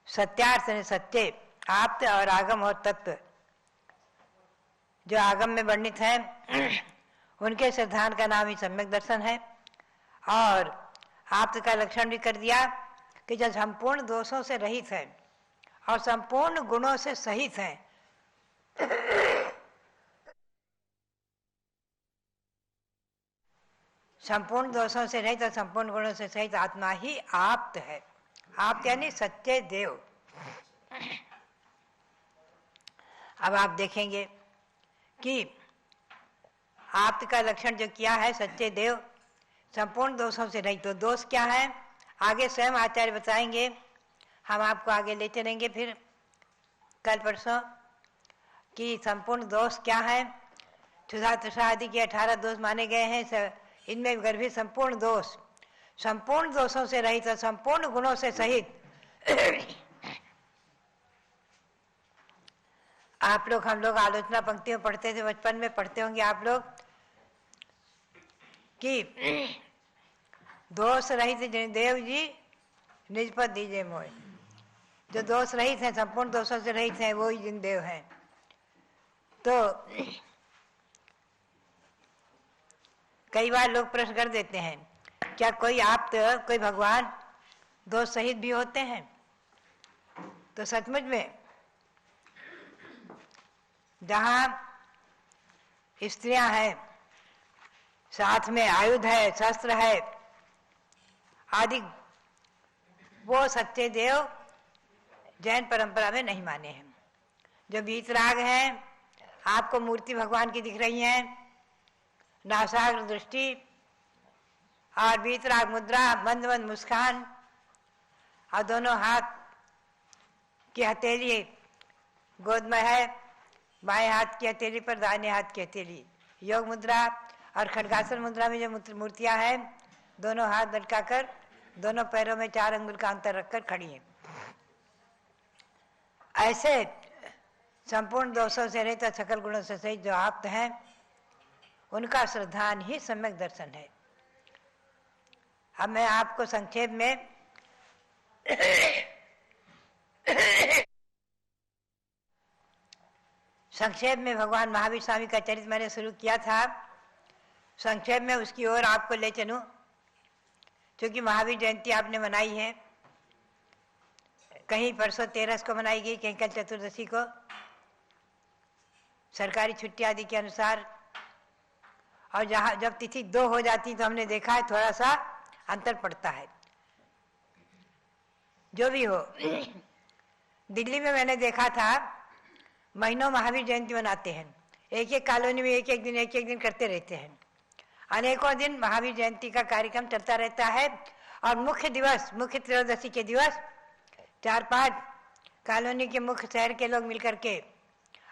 D: सत्यार्थ ने सत्य, आप्त और आगम और तत्व जो आगम में वर्णित है, उनके श्रद्धान का नाम ही सम्यक दर्शन है। और आप्त का लक्षण भी कर दिया कि जो संपूर्ण दोषों से रहित है और संपूर्ण गुणों से सहित है। संपूर्ण दोषों से रहित और संपूर्ण गुणों से सहित आत्मा ही आप्त है। आप्त यानी सच्चे देव। अब आप देखेंगे कि आप्त का लक्षण जो किया है, सच्चे देव, संपूर्ण दोषों से रहित। तो दोष क्या है आगे स्वयं आचार्य बताएंगे, हम आपको आगे ले चलेंगे फिर कल परसों कि संपूर्ण दोष क्या है। क्षुधा तृष्णा आदि के 18 दोष माने गए हैं, इनमें गर्भित संपूर्ण दोष, संपूर्ण दोषों से रहित और संपूर्ण गुणों से सहित। आप लोग, हम लोग आलोचना पंक्तियों पढ़ते थे, बचपन में पढ़ते होंगे आप लोग कि दोष रहित देव जी निज पद दीजिए मोय। जो दोष रहित हैं, संपूर्ण दोषों से रहित हैं, वो ही जिन देव हैं। तो कई बार लोग प्रश्न कर देते हैं, क्या कोई आप कोई भगवान दोष सहित भी होते हैं? तो सचमुच में जहाँ स्त्रियां हैं, साथ में आयुध है, शस्त्र है आदि, वो सच्चे देव जैन परंपरा में नहीं माने हैं। जो वीतराग हैं, आपको मूर्ति भगवान की दिख रही हैं, नासाग्र दृष्टि और वीतराग मुद्रा, मंद मंद मुस्कान, और दोनों हाथ की हथेली गोद में है, बाएं हाथ की हथेली पर दाहिने हाथ की हथेली योग मुद्रा, और खड्गासन मुद्रा में जो मूर्तियां हैं, दोनों हाथ लटकाकर दोनों पैरों में 4 अंगुल का अंतर रखकर खड़ी हैं। ऐसे संपूर्ण दोषों से रहित सकल गुणों से सहित जो आप्त हैं, उनका श्रद्धान ही सम्यक दर्शन है। अब मैं आपको संक्षेप में भगवान महावीर स्वामी का चरित्र मैंने शुरू किया था, संक्षेप में उसकी ओर आपको ले चलूं। क्योंकि महावीर जयंती आपने मनाई है, कहीं परसों 13 को मनाई गई, कहीं कल चतुर्दशी को, सरकारी छुट्टी आदि के अनुसार। और जहाँ जब तिथि 2 हो जाती तो हमने देखा है थोड़ा सा अंतर पड़ता है। जो भी हो, दिल्ली में मैंने देखा था महीनों महावीर जयंती मनाते हैं, एक एक कॉलोनी में एक एक दिन करते रहते हैं, अनेकों दिन महावीर जयंती का कार्यक्रम चलता रहता है। और मुख्य दिवस, मुख्य त्रयोदशी के दिवस 4-5 कॉलोनी के मुख्य शहर के लोग मिलकर के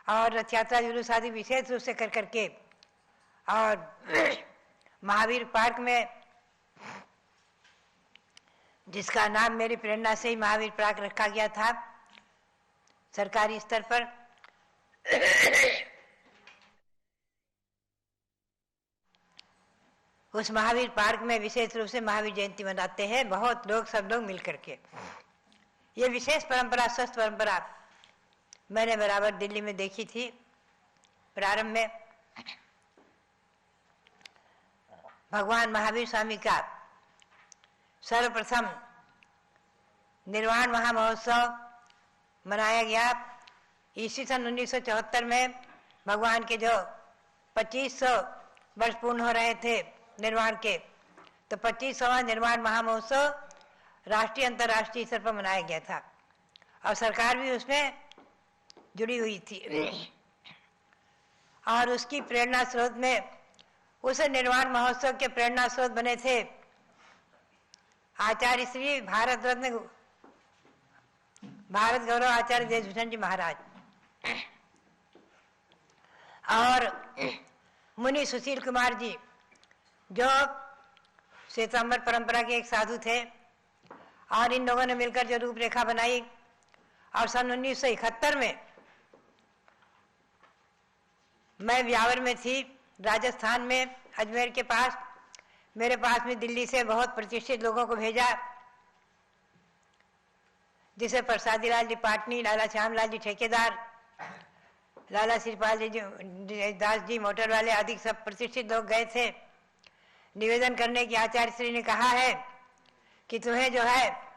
D: और रथ यात्रा जुलूस आदि विशेष रूप से कर करके, और महावीर पार्क में, जिसका नाम मेरी प्रेरणा से ही महावीर पार्क रखा गया था सरकारी स्तर पर, उस महावीर पार्क में विशेष रूप से महावीर जयंती मनाते हैं बहुत लोग, सब लोग मिलकर के। ये विशेष परंपरा, स्वस्थ परंपरा मैंने बराबर दिल्ली में देखी थी। प्रारंभ में भगवान महावीर स्वामी का सर्वप्रथम निर्वाण महामहोत्सव मनाया गया। ईस्वी सन 1974 में भगवान के जो 2500 वर्ष पूर्ण हो रहे थे निर्वाण के, तो 25वां निर्वाण महामहोत्सव राष्ट्रीय अंतर्राष्ट्रीय स्तर पर मनाया गया था। और सरकार भी उसमें जुड़ी हुई थी। और उसकी प्रेरणा स्रोत में, उस निर्वाण महोत्सव के प्रेरणा स्रोत बने थे आचार्य श्री भारत रत्न भारत गौरव आचार्य देशभूषण जी महाराज और मुनि सुशील कुमार जी, जो श्वेतांबर परंपरा के एक साधु थे। और इन लोगों ने मिलकर जो रूपरेखा बनाई। और सन 1971 में मैं ब्यावर में थी, राजस्थान में, अजमेर के पास। मेरे पास में दिल्ली से बहुत प्रतिष्ठित लोगों को भेजा, जिसे प्रसादी लाल जी पाटनी, लाला श्यामलाल जी ठेकेदार, लाला श्रीपाल जी दास जी मोटर वाले आदि सब प्रतिष्ठित लोग गए थे निवेदन करने की। आचार्य श्री ने कहा है कि तुम्हें जो है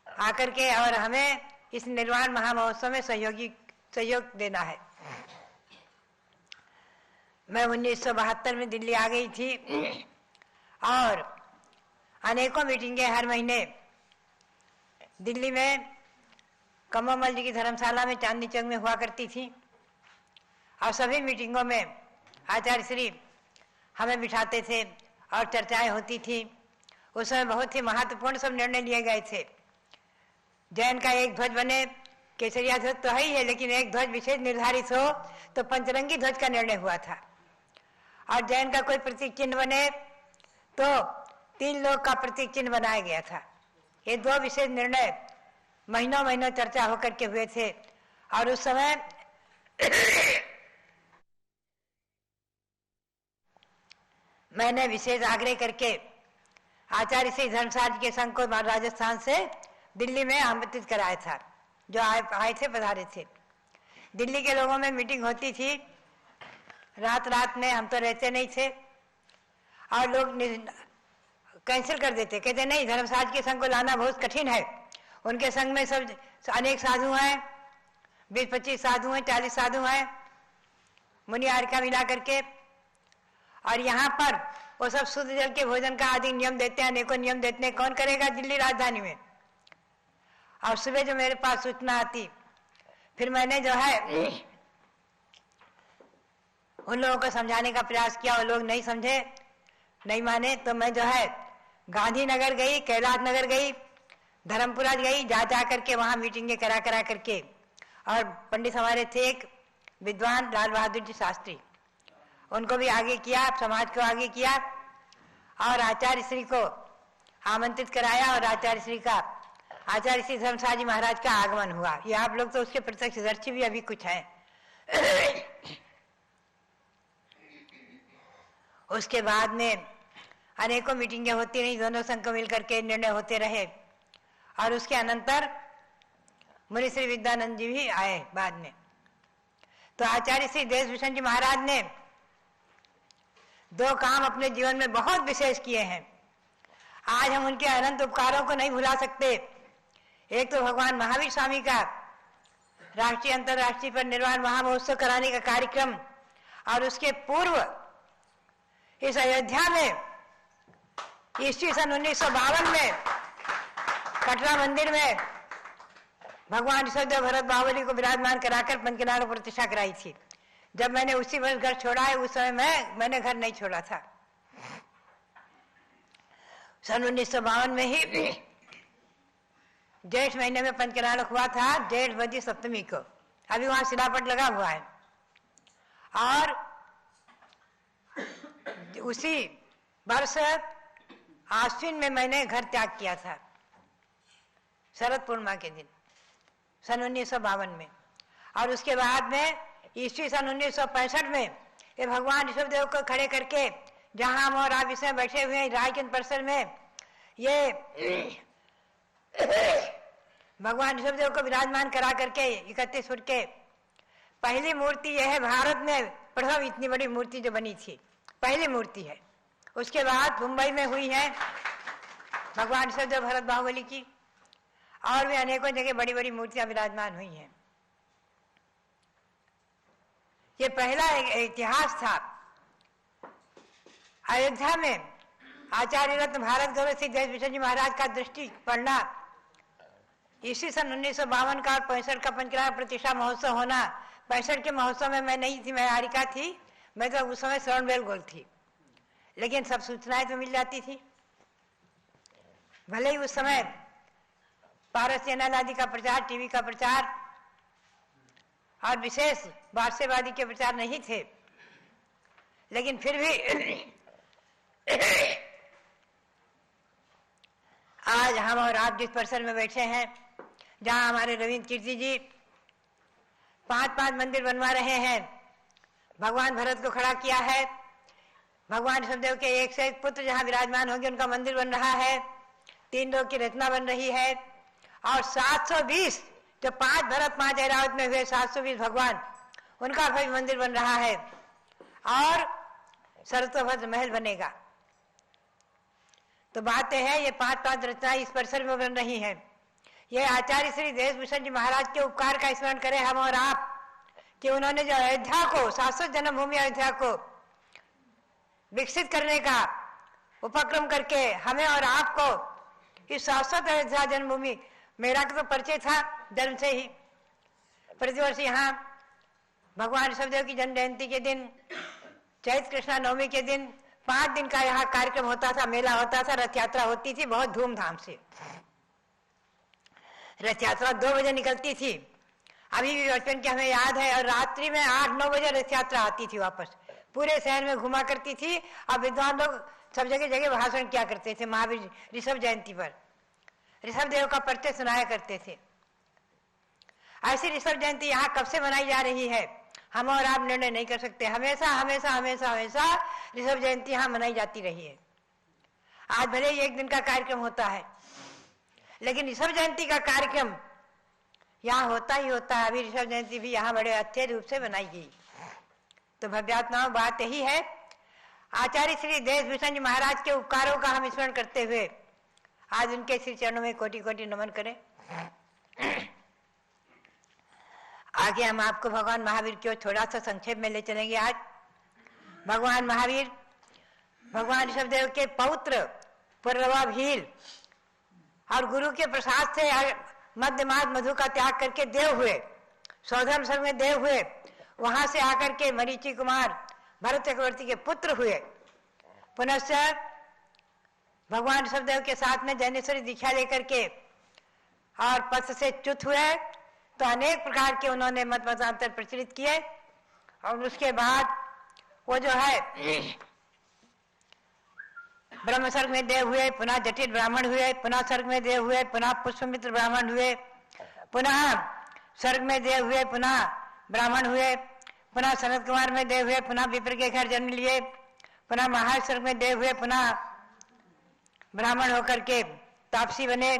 D: आकर के और हमें इस निर्वाण महामहोत्सव में सहयोग देना है। मैं 1972 में दिल्ली आ गई थी और अनेकों मीटिंगें हर महीने दिल्ली में कमोमल जी की धर्मशाला में चांदनी चौक में हुआ करती थी। और सभी मीटिंगों में आचार्य श्री हमें बिठाते थे और चर्चाएं होती थी। उस समय बहुत ही महत्वपूर्ण सब निर्णय लिए गए थे। जैन का एक ध्वज बने, केसरिया ध्वज तो है ही है, लेकिन एक ध्वज विशेष निर्धारित हो तो पंचरंगी ध्वज का निर्णय हुआ था। और जैन का कोई प्रतीक चिन्ह बने तो 3 लोग का प्रतीक चिन्ह बनाया गया था। ये 2 विशेष निर्णय महीनों महीनों चर्चा होकर के हुए थे। और उस समय मैंने विशेष आग्रह करके आचार्य श्री धर्मसाज के संघ को राजस्थान से दिल्ली में आमंत्रित कराया था, जो आए थे, पधारे थे। दिल्ली के लोगों में मीटिंग होती थी रात में, हम तो रहते नहीं थे। और लोग कैंसिल कर देते, कहते नहीं, धर्मसाज के संघ को लाना बहुत कठिन है। उनके संघ में सब अनेक साधु हैं, 20-25 साधु हैं, 40 साधु हैं, मुनि आर्का मिला करके। और यहाँ पर वो सब शुद्ध जल के भोजन का आदि नियम देते हैं, अनेकों नियम देते हैं। कौन करेगा दिल्ली राजधानी में? और सुबह जो मेरे पास सूचना आती, फिर मैंने जो है उन लोगों को समझाने का प्रयास किया। वो लोग नहीं समझे, नहीं माने। तो मैं जो है गांधीनगर गई, कैलाश नगर गई, धर्मपुरा गई, जा करके वहाँ मीटिंगें करा करके। और पंडित हमारे थे एक विद्वान लाल बहादुर जी शास्त्री, उनको भी आगे किया, समाज को आगे किया। और आचार्य श्री को आमंत्रित कराया और आचार्य श्री धर्मसाज जी महाराज का आगमन हुआ। ये आप लोग तो उसके प्रत्यक्षदर्शी भी अभी कुछ हैं। उसके बाद में अनेकों मीटिंगें होती रही, दोनों संघ को मिलकर के निर्णय होते रहे। और उसके अनंतर मुनि श्री विद्यानंद जी भी आए बाद में। तो आचार्य श्री देशभूषण जी महाराज ने 2 काम अपने जीवन में बहुत विशेष किए हैं। आज हम उनके अनंत उपकारों को नहीं भुला सकते। एक तो भगवान महावीर स्वामी का राष्ट्रीय अंतर्राष्ट्रीय पर निर्वाण महामहोत्सव कराने का कार्यक्रम, और उसके पूर्व इस अयोध्या में ईस्वी सन 1952 में कटरा मंदिर में भगवान ऋषभदेव भरत बाहुबली को विराजमान कराकर पंचनारों प्रतिष्ठा कराई थी। जब मैंने उसी वर्ष घर छोड़ा है, उस समय मैंने घर नहीं छोड़ा था। सन 1952 में ही जेठ महीने में पंचनारों हुआ था, जेठ बदी सप्तमी को। अभी वहां शिलापट लगा हुआ है। और उसी वर्ष आश्विन में मैंने घर त्याग किया था, शरद पूर्णिमा के दिन, सन 1952 में। और उसके बाद में ईस्वी सन 1965 में ये भगवान ऋषभदेव को खड़े करके, जहां हम और आप इसमें बैठे हुए हैं रायचंद परिसर में, ये भगवान ऋषभदेव को विराजमान करा करके 31 फुट के पहली मूर्ति यह है भारत में, प्रथम इतनी बड़ी मूर्ति जो बनी थी, पहली मूर्ति है। उसके बाद मुंबई में हुई है भगवान ऋषभदेव भरत बाहुबली की, और भी अनेकों जगह बड़ी बड़ी मूर्तियां विराजमान हुई हैं। ये पहला इतिहास था। अयोध्या में आचार्य रत्न भारत गौरव श्री देशभूषण जी महाराज का दृष्टि पड़ना, इसी सन 1952 का और 65 का पंचराज प्रतिष्ठा महोत्सव होना। 65 के महोत्सव में मैं नहीं थी, मैं हारिका थी, मैं तो उस समय श्रवण बेलगोल थी, लेकिन सब सूचनाएं तो मिल जाती थी। भले ही उस समय पारस चैनल आदि का प्रचार, टीवी का प्रचार और विशेष वारसेवादी के प्रचार नहीं थे, लेकिन फिर भी आज हम और आप जिस परिसर में बैठे हैं, जहां हमारे रविंद्र कीर्ति जी 5-5 मंदिर बनवा रहे हैं, भगवान भरत को खड़ा किया है, भगवान ऋषभदेव के एक से एक पुत्र जहां विराजमान होंगे उनका मंदिर बन रहा है, 3 लोक की रचना बन रही है, और 720 जो 5 भरत 5 ऐरावत में हुए 720 भगवान, उनका भव्य मंदिर बन रहा है, और सरस्वती महल बनेगा। तो बातें हैं, ये 5-5 रचनाएं इस परिसर में बन रही हैं। ये आचार्य श्री देशभूषण जी महाराज के उपकार का स्मरण करें हम और आप, कि उन्होंने जो अयोध्या को, शाश्वत जन्मभूमि अयोध्या को विकसित करने का उपक्रम करके हमें और आपको इस शाश्वत अयोध्या जन्मभूमि, मेरा तो परिचय था जन्म से ही, प्रतिवर्ष यहाँ भगवान ऋषभदेव की जन्म जयंती के दिन, चैत्र कृष्णा नवमी के दिन 5 दिन का यहाँ कार्यक्रम होता था, मेला होता था, रथ यात्रा होती थी बहुत धूमधाम से। रथ यात्रा 2 बजे निकलती थी, अभी भी बचपन के हमें याद है, और रात्रि में 8-9 बजे रथ यात्रा आती थी वापस, पूरे शहर में घुमा करती थी, और विद्वान लोग सब जगह जगह भाषण किया करते थे महावीर ऋषभ जयंती पर, ऋषभ देव का परिचय सुनाया करते थे। ऐसी ऋषभ जयंती यहाँ कब से मनाई जा रही है हम और आप निर्णय नहीं कर सकते, हमेशा हमेशा हमेशा हमेशा ऋषभ जयंती यहाँ मनाई जाती रही है। आज भले ही 1 दिन का कार्यक्रम होता है, लेकिन ऋषभ जयंती का कार्यक्रम यहाँ होता ही होता है। अभी ऋषभ जयंती भी यहाँ बड़े अच्छे रूप से बनाई गई। तो भव्यात्मा बात यही है, आचार्य श्री देशभूषण जी महाराज के उपकारों का हम स्मरण करते हुए आज उनके श्री चरणों में कोटि कोटि नमन करें। आगे हम आपको भगवान महावीर की ओर थोड़ा सा संक्षेप में ले चलेंगे। आज भगवान महावीर भगवान ऋषभदेव के पौत्र पुरवा भील और गुरु के प्रसाद से मध्यमाद मधु का त्याग करके देव हुए, सौधर्म सर्ग में देव हुए, वहां से आकर के मरीचि कुमार भरत चक्रवर्ती के पुत्र हुए। पुनश्च भगवान ऋषभदेव के साथ में जैनेश्वरी दीक्षा लेकर के और पथ से च्युत हुए, तो अनेक प्रकार के उन्होंने मत मतांतर प्रचलित किए, और उसके बाद वो जो है ब्रह्म सर्ग में देव हुए, पुनः जटिल ब्राह्मण हुए, पुनः सर्ग में देव हुए, पुनः पुष्पमित्र ब्राह्मण हुए, पुनः सर्ग में देव हुए, पुनः ब्राह्मण हुए, पुनः सनत कुमार में देव हुए, पुनः विप्र के घर जन्म लिए, पुनः महासर्ग में देव हुए, पुनः ब्राह्मण होकर के तापसी बने,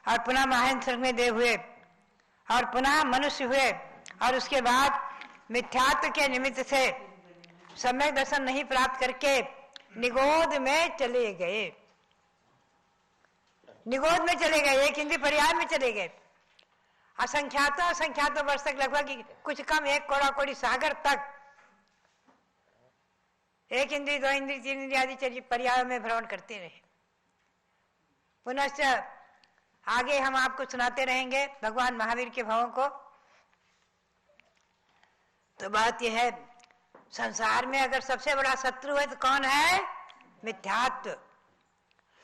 D: और पुनः महान सर्ग में देव हुए, और पुनः मनुष्य हुए, और उसके बाद मिथ्यात्व के निमित्त से सम्यक दर्शन नहीं प्राप्त करके निगोद में चले गए। निगोद में चले गए, एक इंद्रिय पर्याय में चले गए, असंख्यातों वर्ष तक, लगभग कुछ कम 1 कोड़ा कोड़ी सागर तक, 1 इंद्रिय 2 इंद्रिय 3 इंद्रिय आदि पर्यायों में भ्रमण करते रहे। पुनश्च आगे हम आपको सुनाते रहेंगे भगवान महावीर के भावों को। तो बात यह है, संसार में अगर सबसे बड़ा शत्रु है तो कौन है? मिथ्यात्व।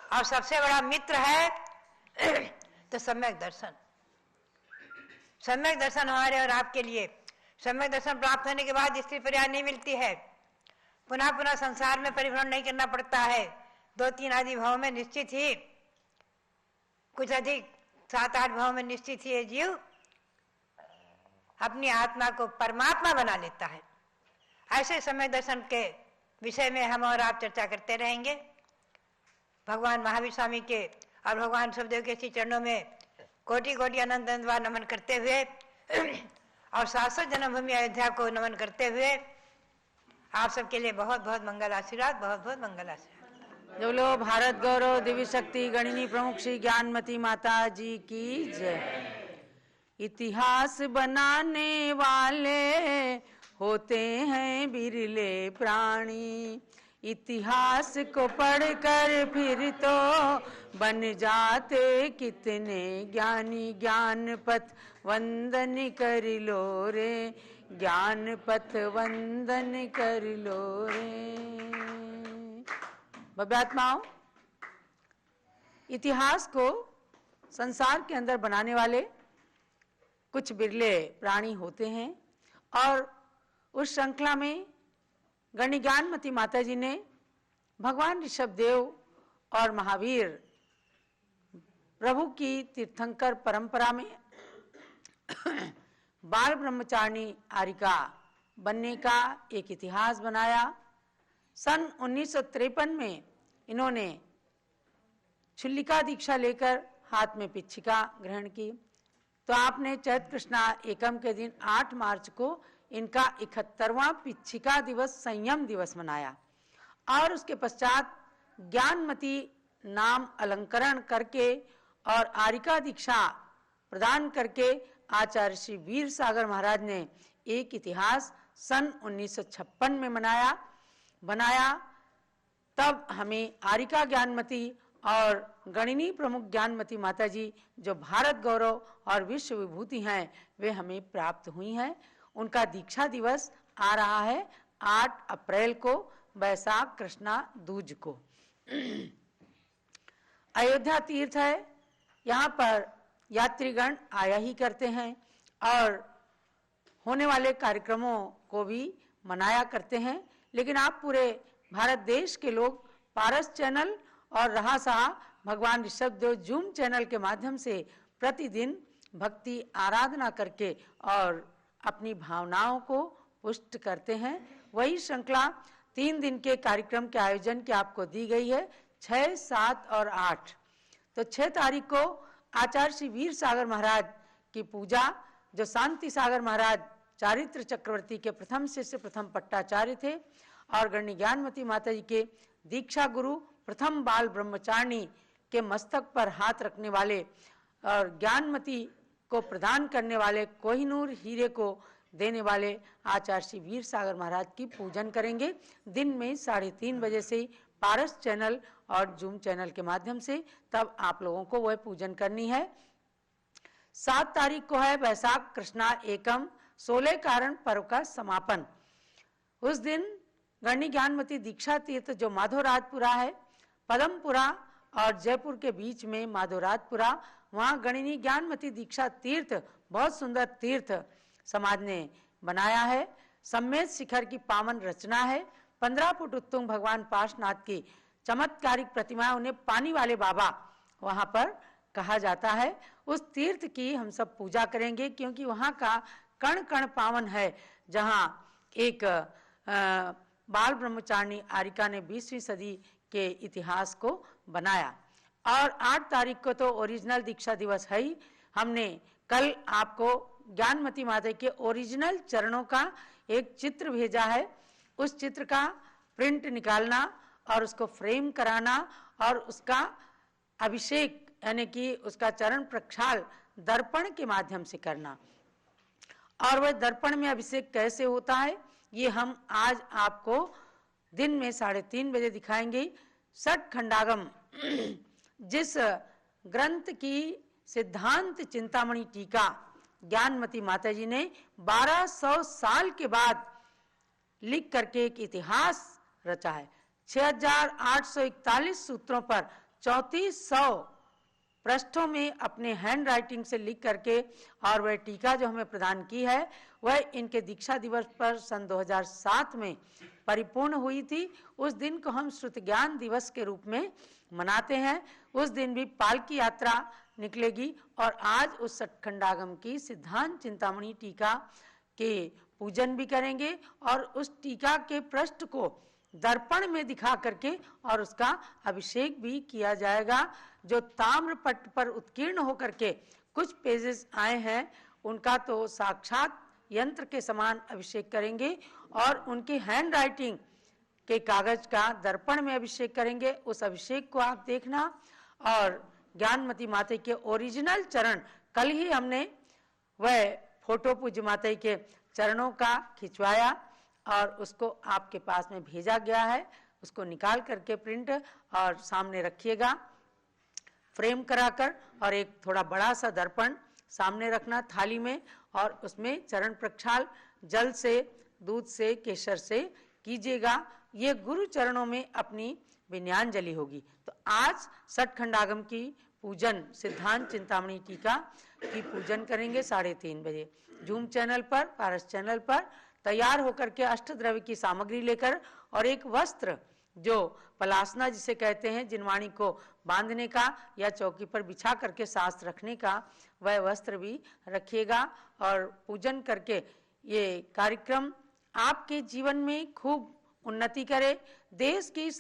D: और सबसे बड़ा मित्र है तो सम्यक दर्शन। सम्यक दर्शन हमारे और आपके लिए, सम्यक दर्शन प्राप्त होने के बाद स्त्री पर्याय नहीं मिलती है, पुनः पुनः संसार में परिभ्रमण नहीं करना पड़ता है। 2-3 आदि भाव में निश्चित ही, कुछ अधिक 7-8 भाव में निश्चित ही ये जीव अपनी आत्मा को परमात्मा बना लेता है। ऐसे समय दर्शन के विषय में हम और आप चर्चा करते रहेंगे। भगवान महावीर स्वामी के और भगवान ऋषभदेव के श्री चरणों में कोटि कोटि अनंत अनंत बार नमन करते हुए और शाश्वत जन्मभूमि अयोध्या को नमन करते हुए आप सबके लिए बहुत बहुत मंगल आशीर्वाद, बहुत बहुत मंगल आशीर्वाद।
E: जो लो भारत गौरव दिव्य शक्ति गणिनी प्रमुख श्री ज्ञानमती माता जी की जय। इतिहास बनाने वाले होते हैं बिरले प्राणी, इतिहास को पढ़कर फिर तो बन जाते कितने ज्ञानी। ज्ञान पथ वंदन कर लो रे, ज्ञान पथ वंदन कर लो रे। भव्यात्माओं, इतिहास को संसार के अंदर बनाने वाले कुछ बिरले प्राणी होते हैं और उस श्रृंखला में गणि ज्ञानमती माता जी ने भगवान ऋषभदेव और महावीर प्रभु की तीर्थंकर परंपरा में बाल ब्रह्मचारिणी आरिका बनने का एक इतिहास बनाया। सन 1953 में इन्होंने छुल्लिका दीक्षा लेकर हाथ में पिच्छिका ग्रहण की। तो आपने चैत्र कृष्णा एकम के दिन 8 मार्च को इनका 71वां पिच्छिका दिवस संयम दिवस मनाया और उसके पश्चात ज्ञानमती नाम अलंकरण करके और आरिका दीक्षा प्रदान करके आचार्य श्री वीर सागर महाराज ने एक इतिहास सन 1956 में बनाया। तब हमें आरिका ज्ञानमती और गणिनी प्रमुख ज्ञानमती माता जी जो भारत गौरव और विश्व विभूति हैं वे हमें प्राप्त हुई हैं। उनका दीक्षा दिवस आ रहा है 8 अप्रैल को, वैशाख कृष्णा दूज को। अयोध्या तीर्थ है, यहाँ पर यात्रीगण आया ही करते हैं और होने वाले कार्यक्रमों को भी मनाया करते हैं। लेकिन आप पूरे भारत देश के लोग पारस चैनल और रहा सहा भगवान ऋषभदेव जूम चैनल के माध्यम से प्रतिदिन भक्ति आराधना करके और अपनी भावनाओं को पुष्ट करते हैं। वही श्रृंखला 3 दिन के कार्यक्रम के आयोजन की आपको दी गई है 6, 7 और 8। तो 6 तारीख को आचार्य श्री वीर सागर महाराज की पूजा, जो शांति सागर महाराज चारित्र चक्रवर्ती के प्रथम शिष्य प्रथम पट्टाचार्य थे और गणि ज्ञानमती माता जी के दीक्षा गुरु प्रथम बाल ब्रह्मचारिणी के मस्तक पर हाथ रखने वाले और ज्ञानमती को प्रदान करने वाले कोहिनूर हीरे को देने वाले आचार्य श्री वीर सागर महाराज की पूजन करेंगे। दिन में 3:30 बजे से पारस चैनल और जूम चैनल के माध्यम से, तब आप लोगों को वह पूजन करनी है। 7 तारीख को है वैशाख कृष्णा एकम 16 कारण पर्व का समापन। उस दिन गणि ज्ञानमती दीक्षा तीर्थ जो माधोराजपुरा है, पदमपुरा और जयपुर के बीच में माधोराजपुरा, वहाँ गणिनी ज्ञानमती दीक्षा तीर्थ बहुत सुंदर तीर्थ समाज ने बनाया है। सम्मेद शिखर की पावन रचना है। 15 फुट उत्तुंग भगवान पार्श्वनाथ की चमत्कारिक प्रतिमा, उन्हें पानी वाले बाबा वहाँ पर कहा जाता है। उस तीर्थ की हम सब पूजा करेंगे क्योंकि वहाँ का कण कण पावन है, जहाँ एक बाल ब्रह्मचारिणी आरिका ने 20वीं सदी के इतिहास को बनाया। और 8 तारीख को तो ओरिजिनल दीक्षा दिवस है ही। हमने कल आपको ज्ञानमती माता के ओरिजिनल चरणों का एक चित्र भेजा है। उस चित्र का प्रिंट निकालना और उसको फ्रेम कराना और उसका अभिषेक यानी कि उसका चरण प्रक्षाल दर्पण के माध्यम से करना। और वह दर्पण में अभिषेक कैसे होता है ये हम आज आपको दिन में 3:30 बजे दिखाएंगे। षट खंडागम जिस ग्रंथ की सिद्धांत चिंतामणि टीका ज्ञानमती माता जी ने 1200 साल के बाद लिख करके एक इतिहास रचा है। 6841 सूत्रों पर 3400 पृष्ठों में अपने हैंड राइटिंग से लिख करके और वह टीका जो हमें प्रदान की है वह इनके दीक्षा दिवस पर सन 2007 में परिपूर्ण हुई थी। उस दिन को हम श्रुत ज्ञान दिवस के रूप में मनाते हैं। उस दिन भी पालकी यात्रा निकलेगी और आज उस सटखंडागम की सिद्धांत चिंतामणि टीका के पूजन भी करेंगे और उस टीका के पृष्ठ को दर्पण में दिखा करके और उसका अभिषेक भी किया जाएगा। जो ताम्र पट्ट पर उत्कीर्ण होकर के कुछ पेजेस आए हैं उनका तो साक्षात यंत्र के समान अभिषेक करेंगे और उनके हैंड राइटिंग के कागज का दर्पण में अभिषेक करेंगे। उस अभिषेक को आप देखना। और ज्ञानमती माता के ओरिजिनल चरण कल ही हमने वह फोटो पूज्य माता के चरणों का खिंचवाया और उसको आपके पास में भेजा गया है। उसको निकाल करके प्रिंट और सामने रखिएगा फ्रेम कराकर, और एक थोड़ा बड़ा सा दर्पण सामने रखना थाली में, और उसमें चरण प्रक्षाल जल से, दूध से, केसर से कीजिएगा। ये गुरु चरणों में अपनी विनयांजलि होगी। तो आज सतखंडागम की पूजन सिद्धांत चिंतामणि टीका की पूजन करेंगे 3:30 बजे जूम चैनल पर, पारस चैनल पर। तैयार होकर के अष्टद्रव्य की सामग्री लेकर और एक वस्त्र जो पलासना जिसे कहते हैं, जिनवाणी को बांधने का या चौकी पर बिछा करके सांस रखने का, वह वस्त्र भी रखिएगा। और पूजन करके ये कार्यक्रम आपके जीवन में खूब उन्नति करे, देश की